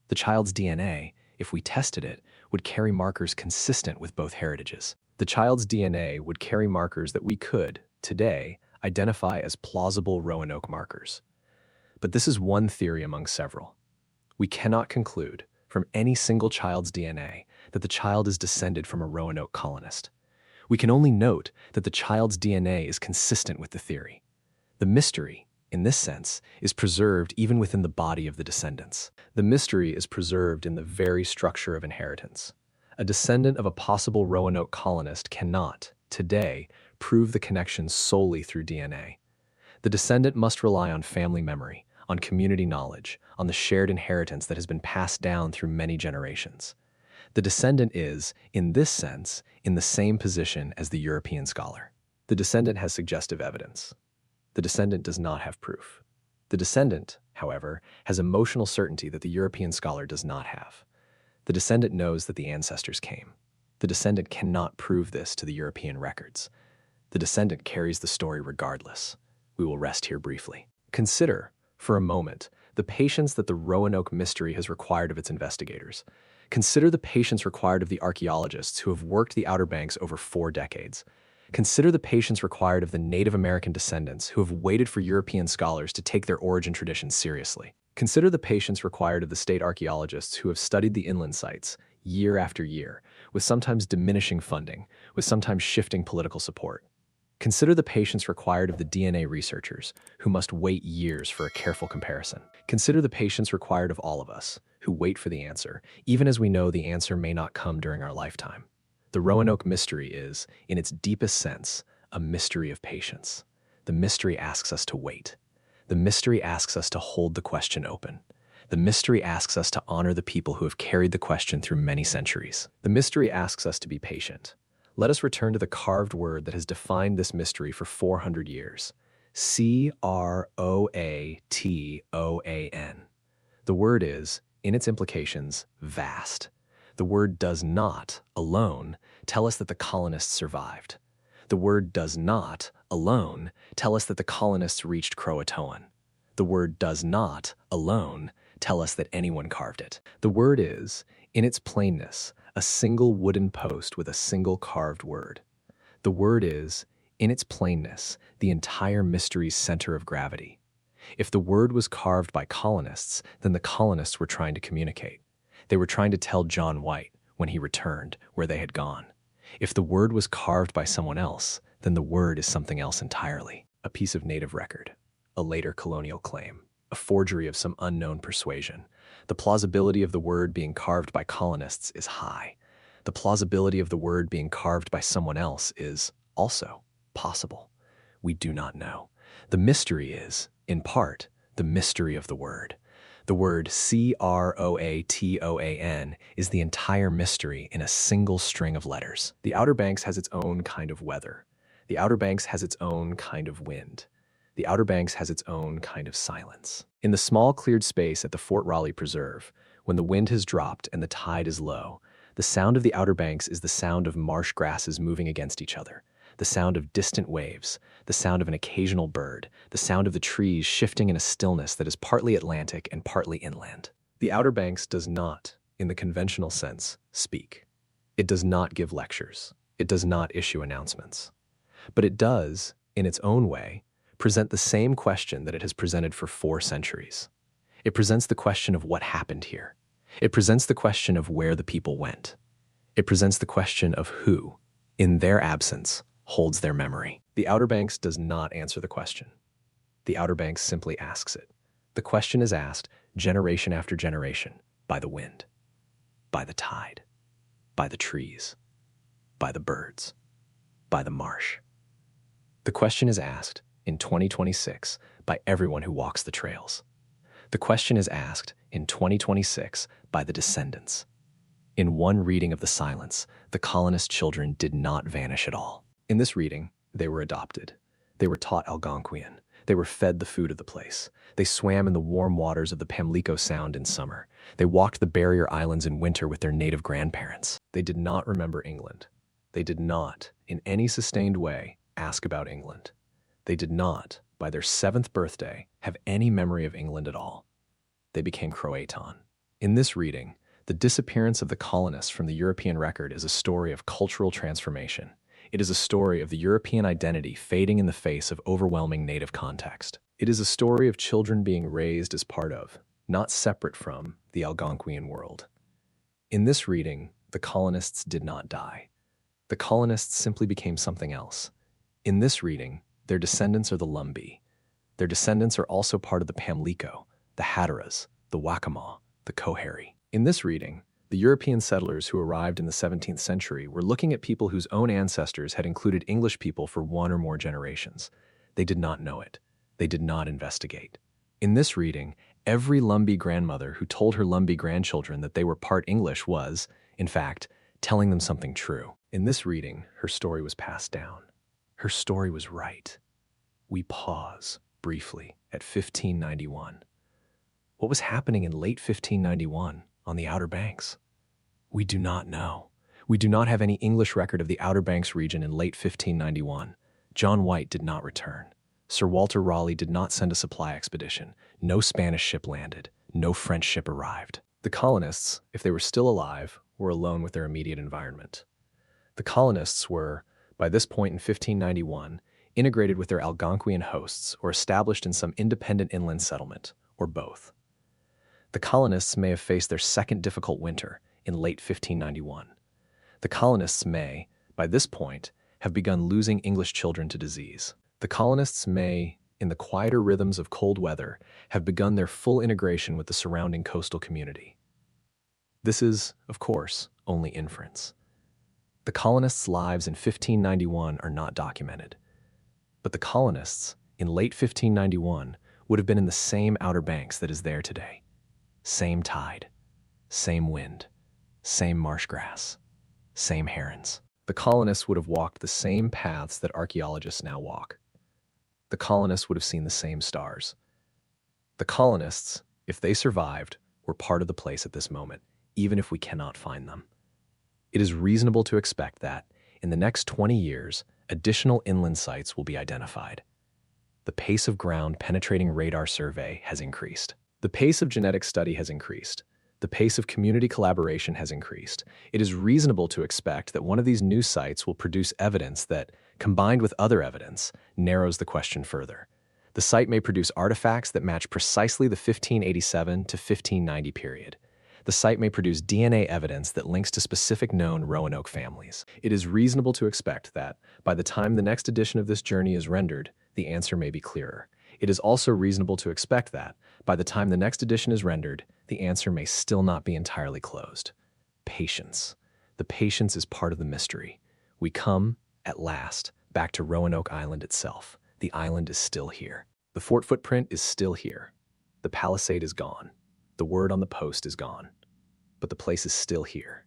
The child's DNA, if we tested it, would carry markers consistent with both heritages. The child's DNA would carry markers that we could, today, identify as plausible Roanoke markers. But this is one theory among several. We cannot conclude, from any single child's DNA, that the child is descended from a Roanoke colonist. We can only note that the child's DNA is consistent with the theory. The mystery, in this sense, is preserved even within the body of the descendants. The mystery is preserved in the very structure of inheritance. A descendant of a possible Roanoke colonist cannot, today, prove the connection solely through DNA. The descendant must rely on family memory, on community knowledge, on the shared inheritance that has been passed down through many generations. The descendant is, in this sense, in the same position as the European scholar. The descendant has suggestive evidence. The descendant does not have proof. The descendant, however, has emotional certainty that the European scholar does not have. The descendant knows that the ancestors came. The descendant cannot prove this to the European records. The descendant carries the story regardless. We will rest here briefly. Consider, for a moment, the patience that the Roanoke mystery has required of its investigators. Consider the patience required of the archaeologists who have worked the Outer Banks over 4 decades. Consider the patience required of the Native American descendants who have waited for European scholars to take their origin traditions seriously. Consider the patience required of the state archaeologists who have studied the inland sites year after year, with sometimes diminishing funding, with sometimes shifting political support. Consider the patience required of the DNA researchers who must wait years for a careful comparison. Consider the patience required of all of us who wait for the answer, even as we know the answer may not come during our lifetime. The Roanoke mystery is, in its deepest sense, a mystery of patience. The mystery asks us to wait. The mystery asks us to hold the question open. The mystery asks us to honor the people who have carried the question through many centuries. The mystery asks us to be patient. Let us return to the carved word that has defined this mystery for 400 years. Croatoan. The word is, in its implications, vast. The word does not, alone, tell us that the colonists survived. The word does not, alone, tell us that the colonists reached Croatoan. The word does not, alone, tell us that anyone carved it. The word is, in its plainness, a single wooden post with a single carved word. The word is, in its plainness, the entire mystery's center of gravity. If the word was carved by colonists, then the colonists were trying to communicate. They were trying to tell John White, when he returned, where they had gone. If the word was carved by someone else, then the word is something else entirely. A piece of native record, a later colonial claim, a forgery of some unknown persuasion. The plausibility of the word being carved by colonists is high. The plausibility of the word being carved by someone else is also possible. We do not know. The mystery is, in part, the mystery of the word. The word Croatoan is the entire mystery in a single string of letters. The Outer Banks has its own kind of weather. The Outer Banks has its own kind of wind. The Outer Banks has its own kind of silence. In the small cleared space at the Fort Raleigh Preserve, when the wind has dropped and the tide is low, the sound of the Outer Banks is the sound of marsh grasses moving against each other, the sound of distant waves, the sound of an occasional bird, the sound of the trees shifting in a stillness that is partly Atlantic and partly inland. The Outer Banks does not, in the conventional sense, speak. It does not give lectures. It does not issue announcements. But it does, in its own way, present the same question that it has presented for 4 centuries. It presents the question of what happened here. It presents the question of where the people went. It presents the question of who, in their absence, holds their memory. The Outer Banks does not answer the question. The Outer Banks simply asks it. The question is asked generation after generation by the wind, by the tide, by the trees, by the birds, by the marsh. The question is asked in 2026 by everyone who walks the trails. The question is asked in 2026 by the descendants. In one reading of the silence, the colonist children did not vanish at all. In this reading, they were adopted. They were taught Algonquian. They were fed the food of the place. They swam in the warm waters of the Pamlico Sound in summer. They walked the barrier islands in winter with their native grandparents. They did not remember England. They did not, in any sustained way, ask about England. They did not, by their 7th birthday, have any memory of England at all. They became Croatan. In this reading, the disappearance of the colonists from the European record is a story of cultural transformation. It is a story of the European identity fading in the face of overwhelming native context. It is a story of children being raised as part of, not separate from, the Algonquian world. In this reading, the colonists did not die. The colonists simply became something else. In this reading, their descendants are the Lumbee. Their descendants are also part of the Pamlico, the Hatteras, the Waccamaw, the Coharie. In this reading, the European settlers who arrived in the 17th century were looking at people whose own ancestors had included English people for one or more generations. They did not know it. They did not investigate. In this reading, every Lumbee grandmother who told her Lumbee grandchildren that they were part English was, in fact, telling them something true. In this reading, her story was passed down. Her story was right. We pause briefly at 1591. What was happening in late 1591 on the Outer Banks? We do not know. We do not have any English record of the Outer Banks region in late 1591. John White did not return. Sir Walter Raleigh did not send a supply expedition. No Spanish ship landed. No French ship arrived. The colonists, if they were still alive, were alone with their immediate environment. The colonists were, by this point in 1591, integrated with their Algonquian hosts or established in some independent inland settlement, or both. The colonists may have faced their second difficult winter in late 1591. The colonists may, by this point, have begun losing English children to disease. The colonists may, in the quieter rhythms of cold weather, have begun their full integration with the surrounding coastal community. This is, of course, only inference. The colonists' lives in 1591 are not documented. But the colonists, in late 1591, would have been in the same Outer Banks that is there today. Same tide, same wind, same marsh grass, same herons. The colonists would have walked the same paths that archaeologists now walk. The colonists would have seen the same stars. The colonists, if they survived, were part of the place at this moment, even if we cannot find them. It is reasonable to expect that, in the next 20 years, additional inland sites will be identified. The pace of ground-penetrating radar survey has increased. The pace of genetic study has increased. The pace of community collaboration has increased. It is reasonable to expect that one of these new sites will produce evidence that, combined with other evidence, narrows the question further. The site may produce artifacts that match precisely the 1587 to 1590 period. The site may produce DNA evidence that links to specific known Roanoke families. It is reasonable to expect that, by the time the next edition of this journey is rendered, the answer may be clearer. It is also reasonable to expect that, by the time the next edition is rendered, the answer may still not be entirely closed. Patience. The patience is part of the mystery. We come, at last, back to Roanoke Island itself. The island is still here. The fort footprint is still here. The palisade is gone. The word on the post is gone. But the place is still here.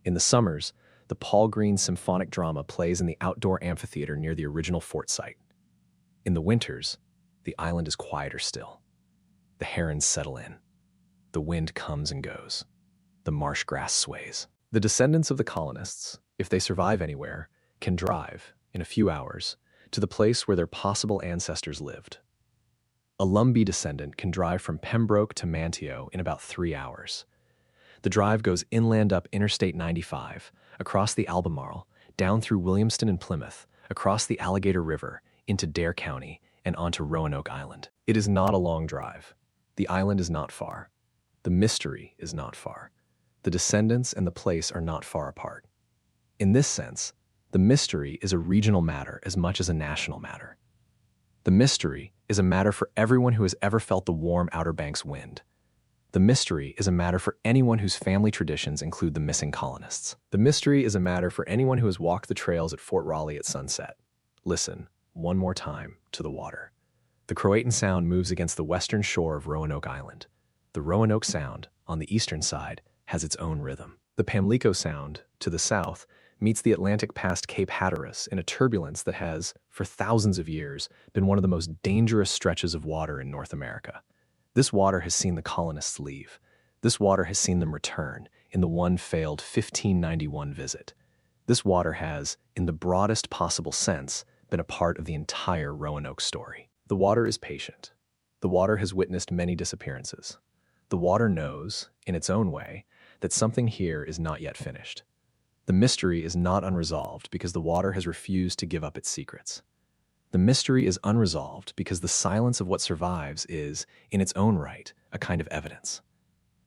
In the summers, the Paul Green symphonic drama plays in the outdoor amphitheater near the original fort site. In the winters, the island is quieter still. The herons settle in. The wind comes and goes. The marsh grass sways. The descendants of the colonists, if they survive anywhere, can drive, in a few hours, to the place where their possible ancestors lived. A Lumbee descendant can drive from Pembroke to Manteo in about 3 hours. The drive goes inland up Interstate 95, across the Albemarle, down through Williamston and Plymouth, across the Alligator River, into Dare County, and onto Roanoke Island. It is not a long drive. The island is not far. The mystery is not far. The descendants and the place are not far apart. In this sense, the mystery is a regional matter as much as a national matter. The mystery is a matter for everyone who has ever felt the warm Outer Banks wind. The mystery is a matter for anyone whose family traditions include the missing colonists. The mystery is a matter for anyone who has walked the trails at Fort Raleigh at sunset. Listen, one more time, to the water. The Croatan Sound moves against the western shore of Roanoke Island. The Roanoke Sound, on the eastern side, has its own rhythm. The Pamlico Sound, to the south, meets the Atlantic past Cape Hatteras in a turbulence that has, for thousands of years, been one of the most dangerous stretches of water in North America. This water has seen the colonists leave. This water has seen them return in the one failed 1591 visit. This water has, in the broadest possible sense, been a part of the entire Roanoke story. The water is patient. The water has witnessed many disappearances. The water knows, in its own way, that something here is not yet finished. The mystery is not unresolved because the water has refused to give up its secrets. The mystery is unresolved because the silence of what survives is, in its own right, a kind of evidence.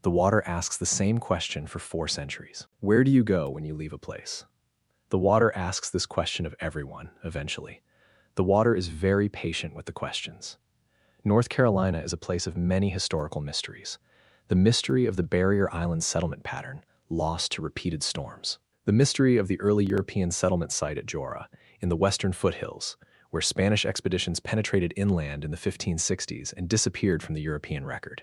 The water asks the same question for 4 centuries. Where do you go when you leave a place? The water asks this question of everyone, eventually. The water is very patient with the questions. North Carolina is a place of many historical mysteries. The mystery of the Barrier Island settlement pattern, lost to repeated storms. The mystery of the early European settlement site at Jora, in the western foothills, where Spanish expeditions penetrated inland in the 1560s and disappeared from the European record.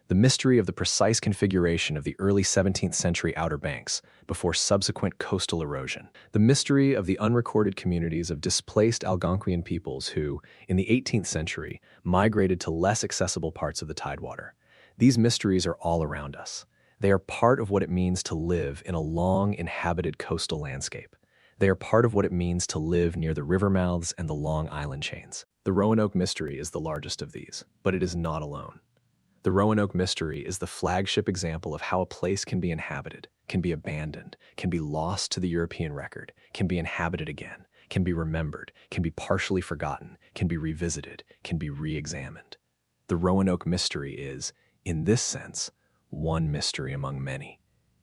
The mystery of the precise configuration of the early 17th century Outer Banks before subsequent coastal erosion. The mystery of the unrecorded communities of displaced Algonquian peoples who, in the 18th century, migrated to less accessible parts of the Tidewater. These mysteries are all around us. They are part of what it means to live in a long, inhabited coastal landscape. They are part of what it means to live near the river mouths and the long island chains. The Roanoke Mystery is the largest of these, but it is not alone. The Roanoke Mystery is the flagship example of how a place can be inhabited, can be abandoned, can be lost to the European record, can be inhabited again, can be remembered, can be partially forgotten, can be revisited, can be re-examined. The Roanoke Mystery is, in this sense, one mystery among many.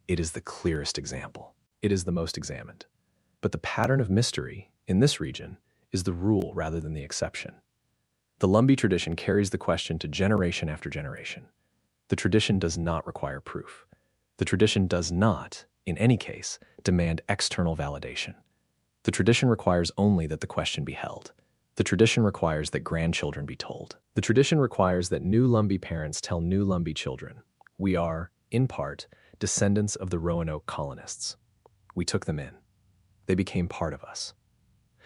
It is the clearest example. It is the most examined. But the pattern of mystery, in this region, is the rule rather than the exception. The Lumbee tradition carries the question to generation after generation. The tradition does not require proof. The tradition does not, in any case, demand external validation. The tradition requires only that the question be held. The tradition requires that grandchildren be told. The tradition requires that new Lumbee parents tell new Lumbee children, we are, in part, descendants of the Roanoke colonists. We took them in. They became part of us.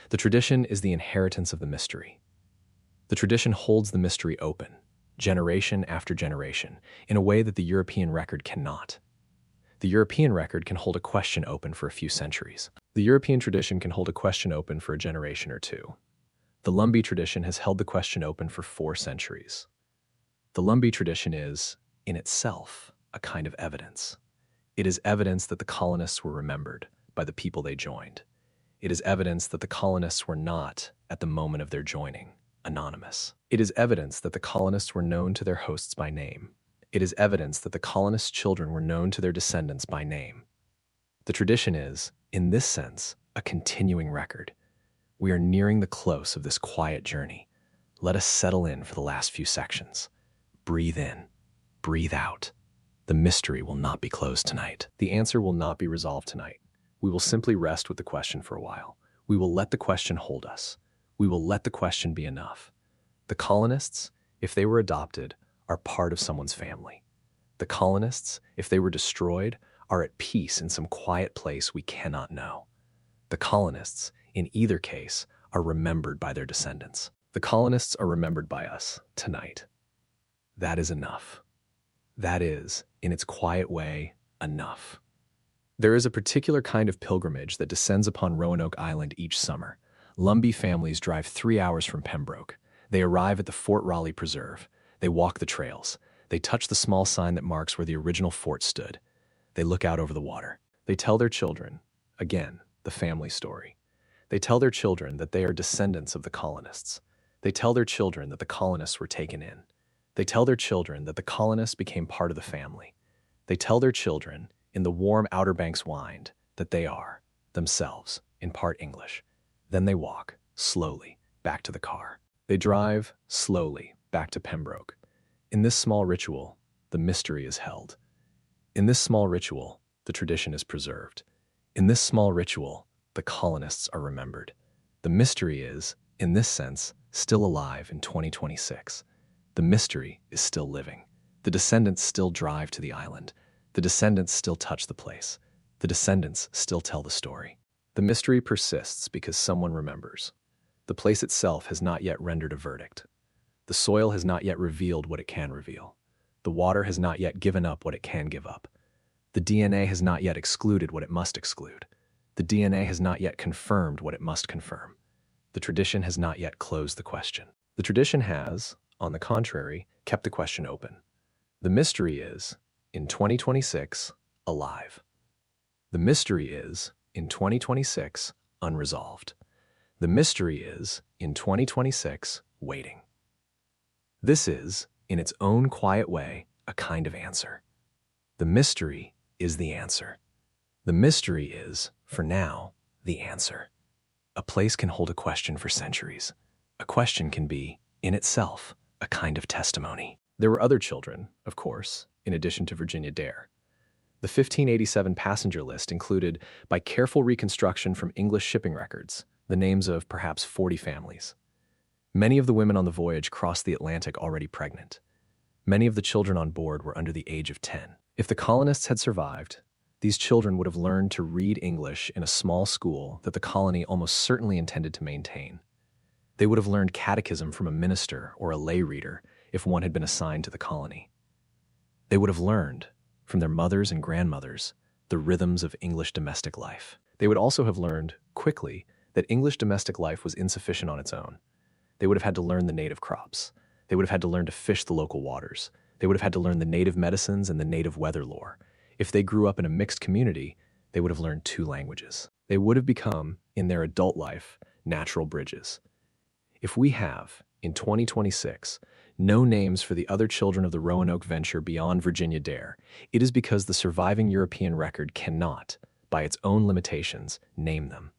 The tradition is the inheritance of the mystery. The tradition holds the mystery open, generation after generation, in a way that the European record cannot. The European record can hold a question open for a few centuries. The European tradition can hold a question open for a generation or two. The Lumbee tradition has held the question open for 4 centuries. The Lumbee tradition is, in itself, a kind of evidence. It is evidence that the colonists were remembered by the people they joined. It is evidence that the colonists were not, at the moment of their joining, anonymous. It is evidence that the colonists were known to their hosts by name. It is evidence that the colonists' children were known to their descendants by name. The tradition is, in this sense, a continuing record. We are nearing the close of this quiet journey. Let us settle in for the last few sections. Breathe in, breathe out. The mystery will not be closed tonight. The answer will not be resolved tonight. We will simply rest with the question for a while. We will let the question hold us. We will let the question be enough. The colonists, if they were adopted, are part of someone's family. The colonists, if they were destroyed, are at peace in some quiet place we cannot know. The colonists, in either case, are remembered by their descendants. The colonists are remembered by us tonight. That is enough. That is, in its quiet way, enough. There is a particular kind of pilgrimage that descends upon Roanoke Island each summer. Lumbee families drive 3 hours from Pembroke. They arrive at the Fort Raleigh Preserve. They walk the trails. They touch the small sign that marks where the original fort stood. They look out over the water. They tell their children, again, the family story. They tell their children that they are descendants of the colonists. They tell their children that the colonists were taken in. They tell their children that the colonists became part of the family. They tell their children, in the warm Outer Banks wind, that they are, themselves, in part English. Then they walk, slowly, back to the car. They drive, slowly, back to Pembroke. In this small ritual, the mystery is held. In this small ritual, the tradition is preserved. In this small ritual, the colonists are remembered. The mystery is, in this sense, still alive in 2026. The mystery is still living. The descendants still drive to the island. The descendants still touch the place. The descendants still tell the story. The mystery persists because someone remembers. The place itself has not yet rendered a verdict. The soil has not yet revealed what it can reveal. The water has not yet given up what it can give up. The DNA has not yet excluded what it must exclude. The DNA has not yet confirmed what it must confirm. The tradition has not yet closed the question. The tradition has, on the contrary, kept the question open. The mystery is, in 2026, alive. The mystery is, in 2026, unresolved. The mystery is, in 2026, waiting. This is, in its own quiet way, a kind of answer. The mystery is the answer. The mystery is, for now, the answer. A place can hold a question for centuries. A question can be, in itself, a kind of testimony. There were other children, of course, in addition to Virginia Dare. The 1587 passenger list included, by careful reconstruction from English shipping records, the names of perhaps 40 families. Many of the women on the voyage crossed the Atlantic already pregnant. Many of the children on board were under the age of 10. If the colonists had survived, these children would have learned to read English in a small school that the colony almost certainly intended to maintain. They would have learned catechism from a minister or a lay reader if one had been assigned to the colony. They would have learned, from their mothers and grandmothers, the rhythms of English domestic life. They would also have learned, quickly, that English domestic life was insufficient on its own. They would have had to learn the native crops. They would have had to learn to fish the local waters. They would have had to learn the native medicines and the native weather lore. If they grew up in a mixed community, they would have learned 2 languages. They would have become, in their adult life, natural bridges. If we have, in 2026, no names for the other children of the Roanoke venture beyond Virginia Dare, it is because the surviving European record cannot, by its own limitations, name them.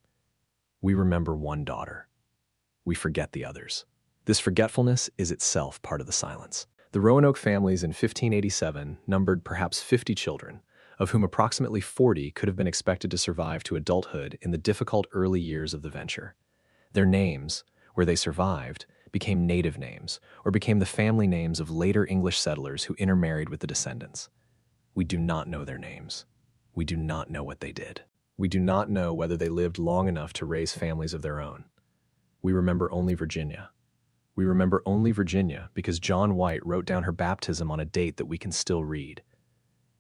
We remember one daughter. We forget the others. This forgetfulness is itself part of the silence. The Roanoke families in 1587 numbered perhaps 50 children, of whom approximately 40 could have been expected to survive to adulthood in the difficult early years of the venture. Their names, where they survived, became native names, or became the family names of later English settlers who intermarried with the descendants. We do not know their names. We do not know what they did. We do not know whether they lived long enough to raise families of their own. We remember only Virginia. We remember only Virginia because John White wrote down her baptism on a date that we can still read.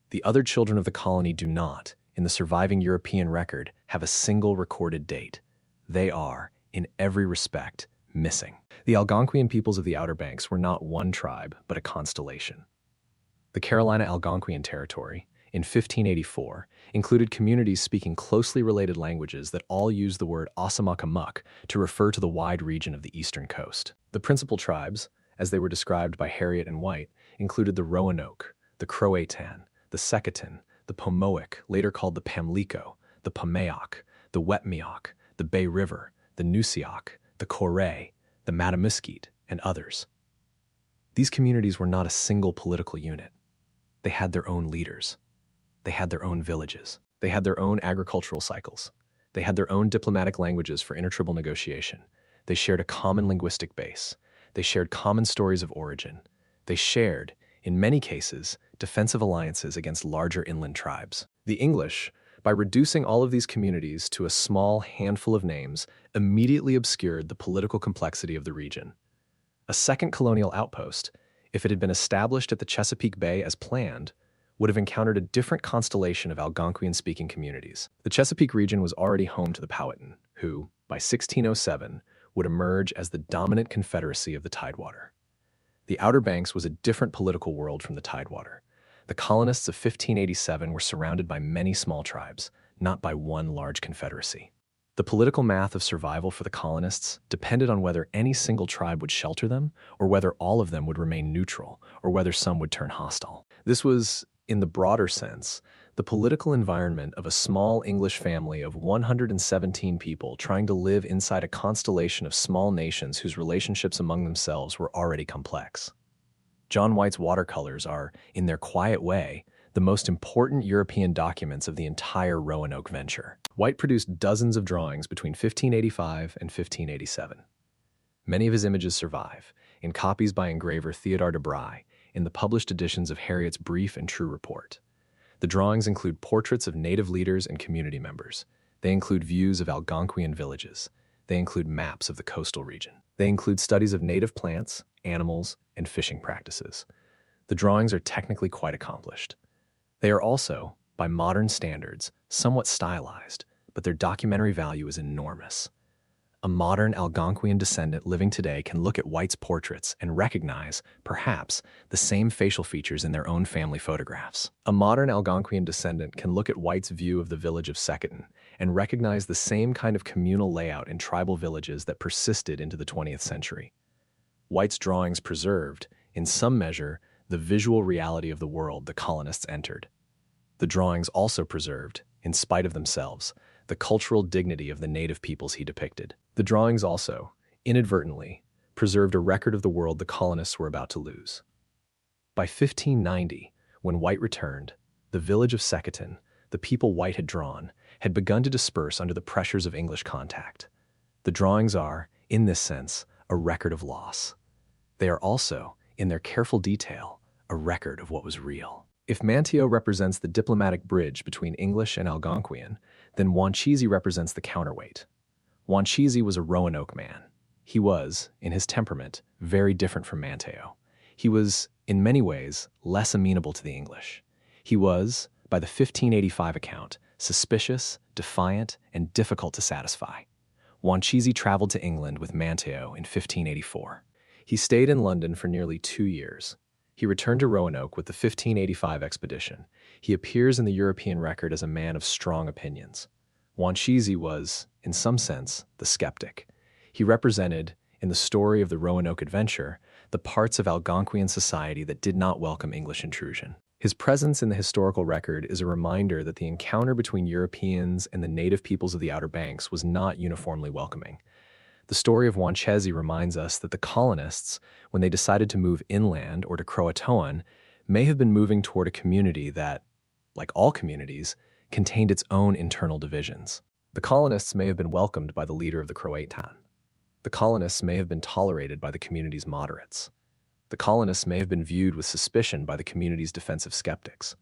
The other children of the colony do not, in the surviving European record, have a single recorded date. They are, in every respect, missing. The Algonquian peoples of the Outer Banks were not one tribe, but a constellation. The Carolina Algonquian Territory, in 1584, included communities speaking closely related languages that all used the word Assamaquamuk to refer to the wide region of the eastern coast. The principal tribes, as they were described by Harriet and White, included the Roanoke, the Croatan, the Secatan, the Pomoic, later called the Pamlico, the Pameoc, the Wet'miac, the Bay River, the Nusiac, the Coré, the Matamuskeet, and others. These communities were not a single political unit. They had their own leaders. They had their own villages. They had their own agricultural cycles. They had their own diplomatic languages for intertribal negotiation. They shared a common linguistic base. They shared common stories of origin. They shared, in many cases, defensive alliances against larger inland tribes. The English, by reducing all of these communities to a small handful of names, immediately obscured the political complexity of the region. A second colonial outpost, if it had been established at the Chesapeake Bay as planned, would have encountered a different constellation of Algonquian-speaking communities. The Chesapeake region was already home to the Powhatan, who, by 1607, would emerge as the dominant confederacy of the Tidewater. The Outer Banks was a different political world from the Tidewater. The colonists of 1587 were surrounded by many small tribes, not by one large confederacy. The political math of survival for the colonists depended on whether any single tribe would shelter them, or whether all of them would remain neutral, or whether some would turn hostile. This was, in the broader sense, the political environment of a small English family of 117 people trying to live inside a constellation of small nations whose relationships among themselves were already complex. John White's watercolors are, in their quiet way, the most important European documents of the entire Roanoke venture. White produced dozens of drawings between 1585 and 1587. Many of his images survive, in copies by engraver Theodore de Bry, in the published editions of Harriet's Brief and True Report. The drawings include portraits of native leaders and community members. They include views of Algonquian villages. They include maps of the coastal region. They include studies of native plants, animals, and fishing practices. The drawings are technically quite accomplished. They are also, by modern standards, somewhat stylized, but their documentary value is enormous. A modern Algonquian descendant living today can look at White's portraits and recognize, perhaps, the same facial features in their own family photographs. A modern Algonquian descendant can look at White's view of the village of Secatan and recognize the same kind of communal layout in tribal villages that persisted into the 20th century. White's drawings preserved, in some measure, the visual reality of the world the colonists entered. The drawings also preserved, in spite of themselves, the cultural dignity of the native peoples he depicted. The drawings also, inadvertently, preserved a record of the world the colonists were about to lose. By 1590, when White returned, the village of Secketon, the people White had drawn, had begun to disperse under the pressures of English contact. The drawings are, in this sense, a record of loss. They are also, in their careful detail, a record of what was real. If Manteo represents the diplomatic bridge between English and Algonquian, then Wanchese represents the counterweight. Wanchese was a Roanoke man. He was, in his temperament, very different from Manteo. He was, in many ways, less amenable to the English. He was, by the 1585 account, suspicious, defiant, and difficult to satisfy. Wanchese traveled to England with Manteo in 1584. He stayed in London for nearly 2 years. He returned to Roanoke with the 1585 expedition. He appears in the European record as a man of strong opinions. Wanchese was, in some sense, the skeptic. He represented, in the story of the Roanoke adventure, the parts of Algonquian society that did not welcome English intrusion. His presence in the historical record is a reminder that the encounter between Europeans and the native peoples of the Outer Banks was not uniformly welcoming. The story of Wanchese reminds us that the colonists, when they decided to move inland or to Croatoan, may have been moving toward a community that, like all communities, contained its own internal divisions. The colonists may have been welcomed by the leader of the Croatan. The colonists may have been tolerated by the community's moderates. The colonists may have been viewed with suspicion by the community's defensive skeptics.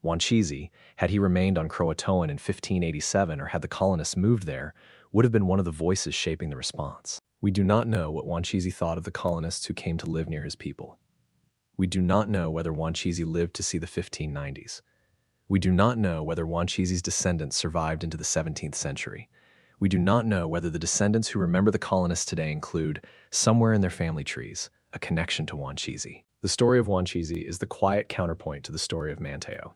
Wanchese, had he remained on Croatoan in 1587 or had the colonists moved there, would have been one of the voices shaping the response. We do not know what Wanchese thought of the colonists who came to live near his people. We do not know whether Wanchese lived to see the 1590s. We do not know whether Wanchese's descendants survived into the 17th century. We do not know whether the descendants who remember the colonists today include, somewhere in their family trees, a connection to Wanchese. The story of Wanchese is the quiet counterpoint to the story of Manteo.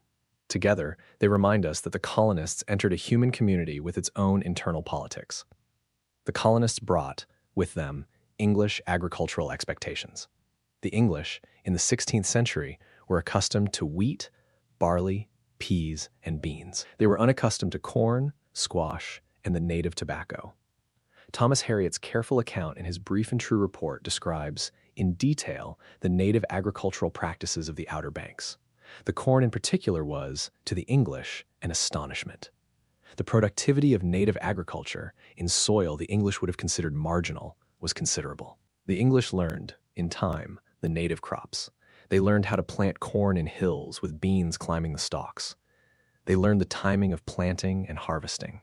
Together, they remind us that the colonists entered a human community with its own internal politics. The colonists brought, with them, English agricultural expectations. The English, in the 16th century, were accustomed to wheat, barley, peas, and beans. They were unaccustomed to corn, squash, and the native tobacco. Thomas Harriot's careful account in his brief and true report describes, in detail, the native agricultural practices of the Outer Banks. The corn in particular was, to the English, an astonishment. The productivity of native agriculture, in soil the English would have considered marginal, was considerable. The English learned, in time, the native crops. They learned how to plant corn in hills with beans climbing the stalks. They learned the timing of planting and harvesting.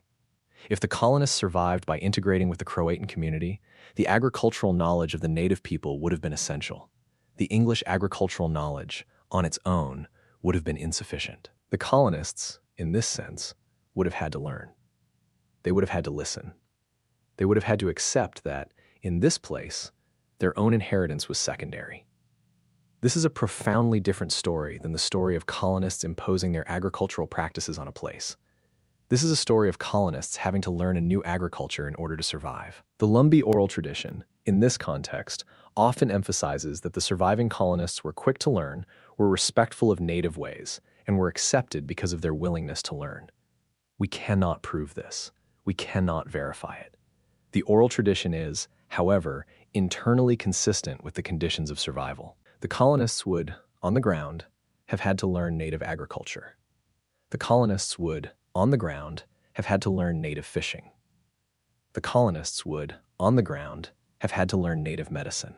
If the colonists survived by integrating with the Croatan community, the agricultural knowledge of the native people would have been essential. The English agricultural knowledge, on its own, would have been insufficient. The colonists, in this sense, would have had to learn. They would have had to listen. They would have had to accept that, in this place, their own inheritance was secondary. This is a profoundly different story than the story of colonists imposing their agricultural practices on a place. This is a story of colonists having to learn a new agriculture in order to survive. The Lumbee oral tradition, in this context, often emphasizes that the surviving colonists were quick to learn, were respectful of native ways, and were accepted because of their willingness to learn. We cannot prove this. We cannot verify it. The oral tradition is, however, internally consistent with the conditions of survival. The colonists would, on the ground, have had to learn native agriculture. The colonists would, on the ground, have had to learn native fishing. The colonists would, on the ground, have had to learn native medicine.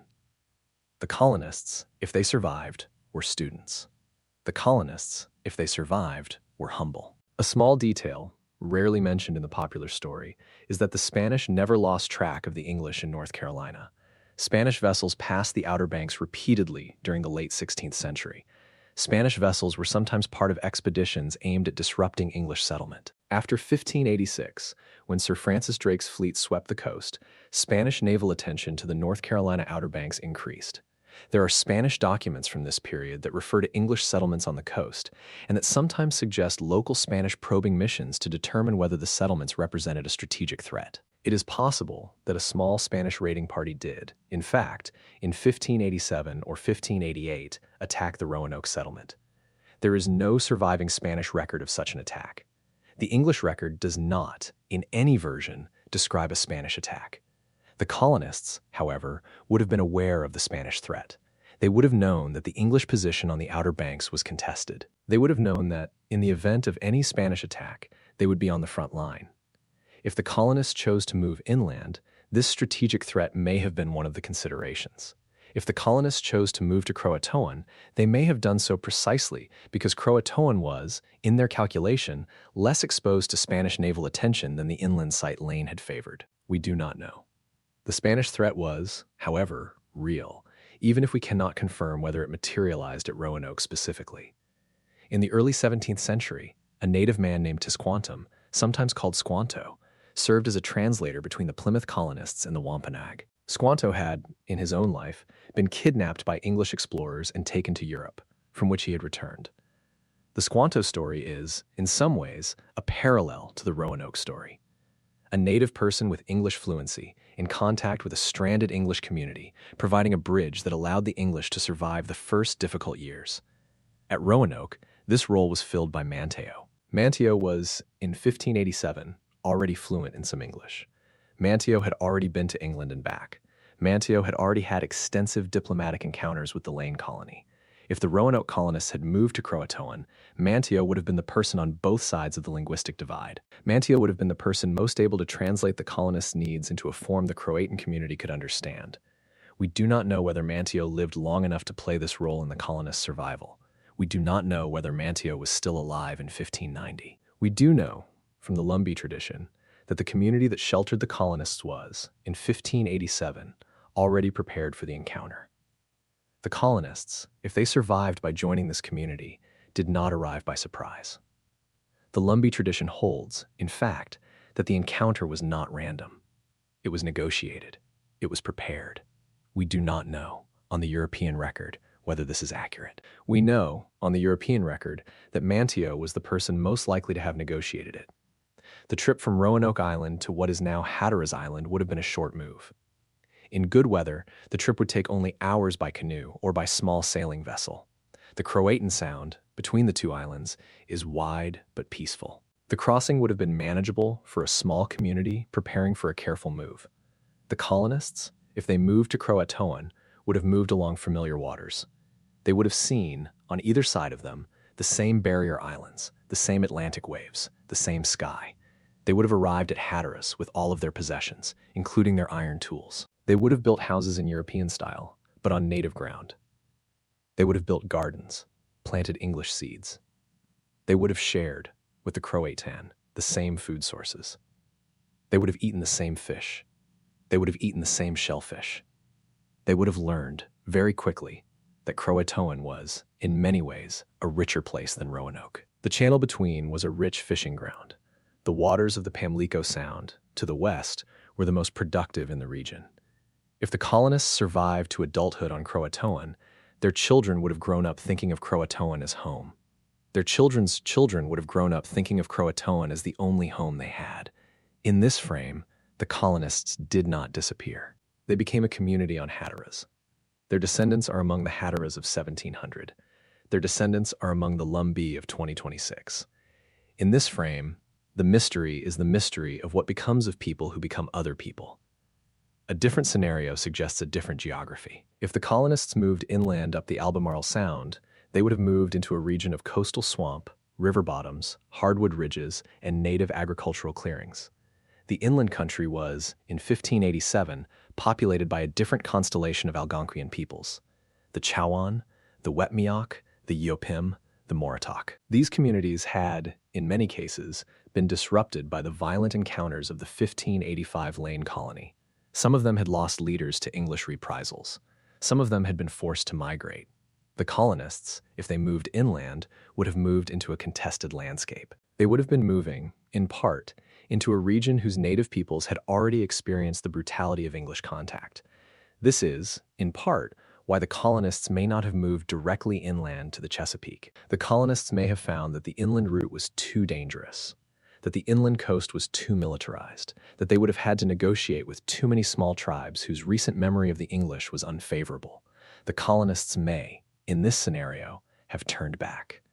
The colonists, if they survived, were students. The colonists, if they survived, were humble. A small detail, rarely mentioned in the popular story, is that the Spanish never lost track of the English in North Carolina. Spanish vessels passed the Outer Banks repeatedly during the late 16th century. Spanish vessels were sometimes part of expeditions aimed at disrupting English settlement. After 1586, when Sir Francis Drake's fleet swept the coast, Spanish naval attention to the North Carolina Outer Banks increased. There are Spanish documents from this period that refer to English settlements on the coast, and that sometimes suggest local Spanish probing missions to determine whether the settlements represented a strategic threat. It is possible that a small Spanish raiding party did, in fact, in 1587 or 1588, attack the Roanoke settlement. There is no surviving Spanish record of such an attack. The English record does not, in any version, describe a Spanish attack. The colonists, however, would have been aware of the Spanish threat. They would have known that the English position on the Outer Banks was contested. They would have known that, in the event of any Spanish attack, they would be on the front line. If the colonists chose to move inland, this strategic threat may have been one of the considerations. If the colonists chose to move to Croatoan, they may have done so precisely because Croatoan was, in their calculation, less exposed to Spanish naval attention than the inland site Lane had favored. We do not know. The Spanish threat was, however, real, even if we cannot confirm whether it materialized at Roanoke specifically. In the early 17th century, a native man named Tisquantum, sometimes called Squanto, served as a translator between the Plymouth colonists and the Wampanoag. Squanto had, in his own life, been kidnapped by English explorers and taken to Europe, from which he had returned. The Squanto story is, in some ways, a parallel to the Roanoke story. A native person with English fluency, in contact with a stranded English community, providing a bridge that allowed the English to survive the first difficult years. At Roanoke, this role was filled by Manteo. Manteo was, in 1587, already fluent in some English. Manteo had already been to England and back. Manteo had already had extensive diplomatic encounters with the Lane colony. If the Roanoke colonists had moved to Croatoan, Manteo would have been the person on both sides of the linguistic divide. Manteo would have been the person most able to translate the colonists' needs into a form the Croatan community could understand. We do not know whether Manteo lived long enough to play this role in the colonists' survival. We do not know whether Manteo was still alive in 1590. We do know, from the Lumbee tradition, that the community that sheltered the colonists was, in 1587, already prepared for the encounter. The colonists, if they survived by joining this community, did not arrive by surprise. The Lumbee tradition holds, in fact, that the encounter was not random. It was negotiated. It was prepared. We do not know, on the European record, whether this is accurate. We know, on the European record, that Manteo was the person most likely to have negotiated it. The trip from Roanoke Island to what is now Hatteras Island would have been a short move. In good weather, the trip would take only hours by canoe or by small sailing vessel. The Croatan Sound, between the two islands, is wide but peaceful. The crossing would have been manageable for a small community preparing for a careful move. The colonists, if they moved to Croatoan, would have moved along familiar waters. They would have seen, on either side of them, the same barrier islands, the same Atlantic waves, the same sky. They would have arrived at Hatteras with all of their possessions, including their iron tools. They would have built houses in European style, but on native ground. They would have built gardens, planted English seeds. They would have shared, with the Croatan, the same food sources. They would have eaten the same fish. They would have eaten the same shellfish. They would have learned, very quickly, that Croatoan was, in many ways, a richer place than Roanoke. The channel between was a rich fishing ground. The waters of the Pamlico Sound, to the west, were the most productive in the region. If the colonists survived to adulthood on Croatoan, their children would have grown up thinking of Croatoan as home. Their children's children would have grown up thinking of Croatoan as the only home they had. In this frame, the colonists did not disappear. They became a community on Hatteras. Their descendants are among the Hatteras of 1700. Their descendants are among the Lumbee of 2026. In this frame, the mystery is the mystery of what becomes of people who become other people. A different scenario suggests a different geography. If the colonists moved inland up the Albemarle Sound, they would have moved into a region of coastal swamp, river bottoms, hardwood ridges, and native agricultural clearings. The inland country was, in 1587, populated by a different constellation of Algonquian peoples: the Chowan, the Wet'miak, the Yopim, the Moritok. These communities had, in many cases, been disrupted by the violent encounters of the 1585 Lane colony. Some of them had lost leaders to English reprisals. Some of them had been forced to migrate. The colonists, if they moved inland, would have moved into a contested landscape. They would have been moving, in part, into a region whose native peoples had already experienced the brutality of English contact. This is, in part, why the colonists may not have moved directly inland to the Chesapeake. The colonists may have found that the inland route was too dangerous, that the inland coast was too militarized, that they would have had to negotiate with too many small tribes whose recent memory of the English was unfavorable. The colonists may, in this scenario, have turned back.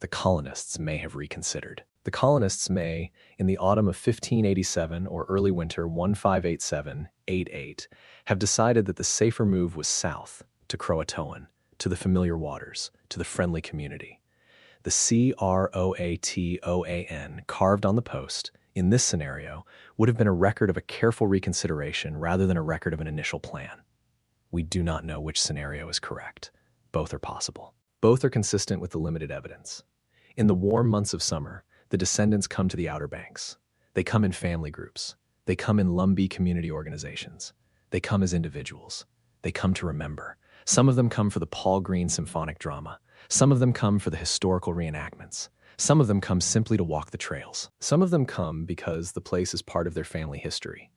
The colonists may have reconsidered. The colonists may, in the autumn of 1587 or early winter 1587-88, have decided that the safer move was south, to Croatoan, to the familiar waters, to the friendly community. The Croatoan carved on the post, in this scenario, would have been a record of a careful reconsideration rather than a record of an initial plan. We do not know which scenario is correct. Both are possible. Both are consistent with the limited evidence. In the warm months of summer, the descendants come to the Outer Banks. They come in family groups. They come in Lumbee community organizations. They come as individuals. They come to remember. Some of them come for the Paul Green symphonic drama. Some of them come for the historical reenactments. Some of them come simply to walk the trails. Some of them come because the place is part of their family history.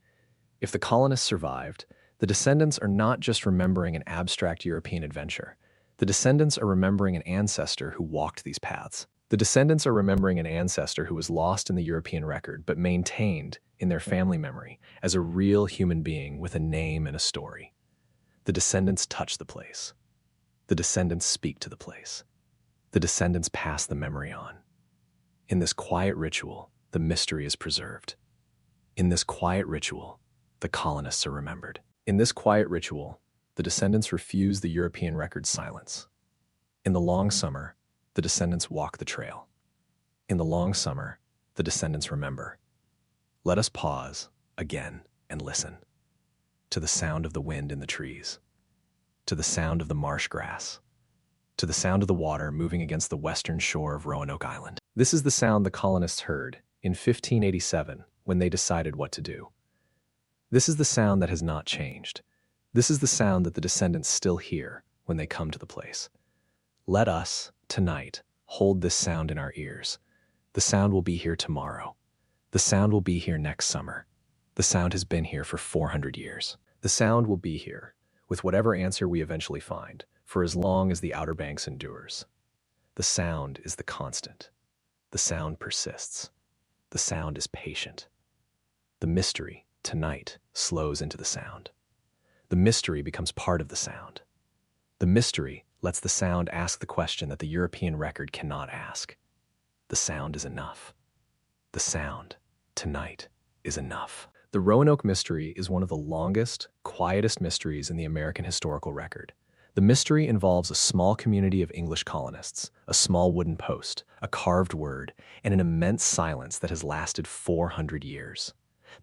If the colonists survived, the descendants are not just remembering an abstract European adventure. The descendants are remembering an ancestor who walked these paths. The descendants are remembering an ancestor who was lost in the European record but maintained in their family memory as a real human being with a name and a story. The descendants touch the place. The descendants speak to the place. The descendants pass the memory on. In this quiet ritual, the mystery is preserved. In this quiet ritual, the colonists are remembered. In this quiet ritual, the descendants refuse the European record's silence. In the long summer, the descendants walk the trail. In the long summer, the descendants remember. Let us pause again and listen to the sound of the wind in the trees, to the sound of the marsh grass, to the sound of the water moving against the western shore of Roanoke Island. This is the sound the colonists heard in 1587 when they decided what to do. This is the sound that has not changed. This is the sound that the descendants still hear when they come to the place. Let us, tonight, hold this sound in our ears. The sound will be here tomorrow. The sound will be here next summer. The sound has been here for 400 years. The sound will be here, with whatever answer we eventually find, for as long as the Outer Banks endures. The sound is the constant. The sound persists. The sound is patient. The mystery, tonight, slows into the sound. The mystery becomes part of the sound. The mystery lets the sound ask the question that the European record cannot ask. The sound is enough. The sound, tonight, is enough. The Roanoke mystery is one of the longest, quietest mysteries in the American historical record. The mystery involves a small community of English colonists, a small wooden post, a carved word, and an immense silence that has lasted 400 years.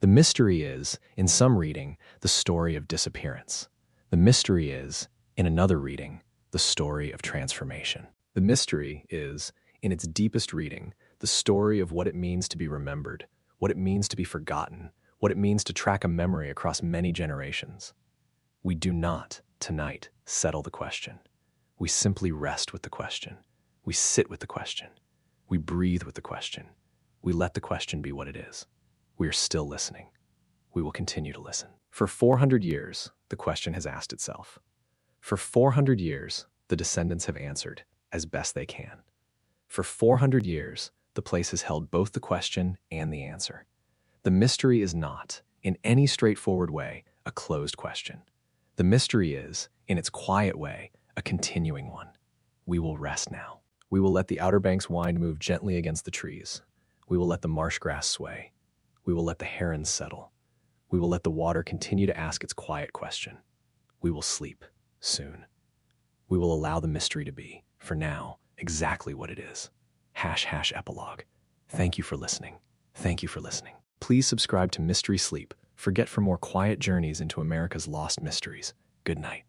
The mystery is, in some reading, the story of disappearance. The mystery is, in another reading, the story of transformation. The mystery is, in its deepest reading, the story of what it means to be remembered, what it means to be forgotten, what it means to track a memory across many generations. We do not, tonight, settle the question. We simply rest with the question. We sit with the question. We breathe with the question. We let the question be what it is. We are still listening. We will continue to listen. For 400 years, the question has asked itself. For 400 years, the descendants have answered as best they can. For 400 years, the place has held both the question and the answer. The mystery is not, in any straightforward way, a closed question. The mystery is, in its quiet way, a continuing one. We will rest now. We will let the Outer Banks wind move gently against the trees. We will let the marsh grass sway. We will let the herons settle. We will let the water continue to ask its quiet question. We will sleep soon. We will allow the mystery to be, for now, exactly what it is. # epilogue. Thank you for listening. Thank you for listening. Please subscribe to Mystery Sleep. Forget for more quiet journeys into America's lost mysteries. Good night.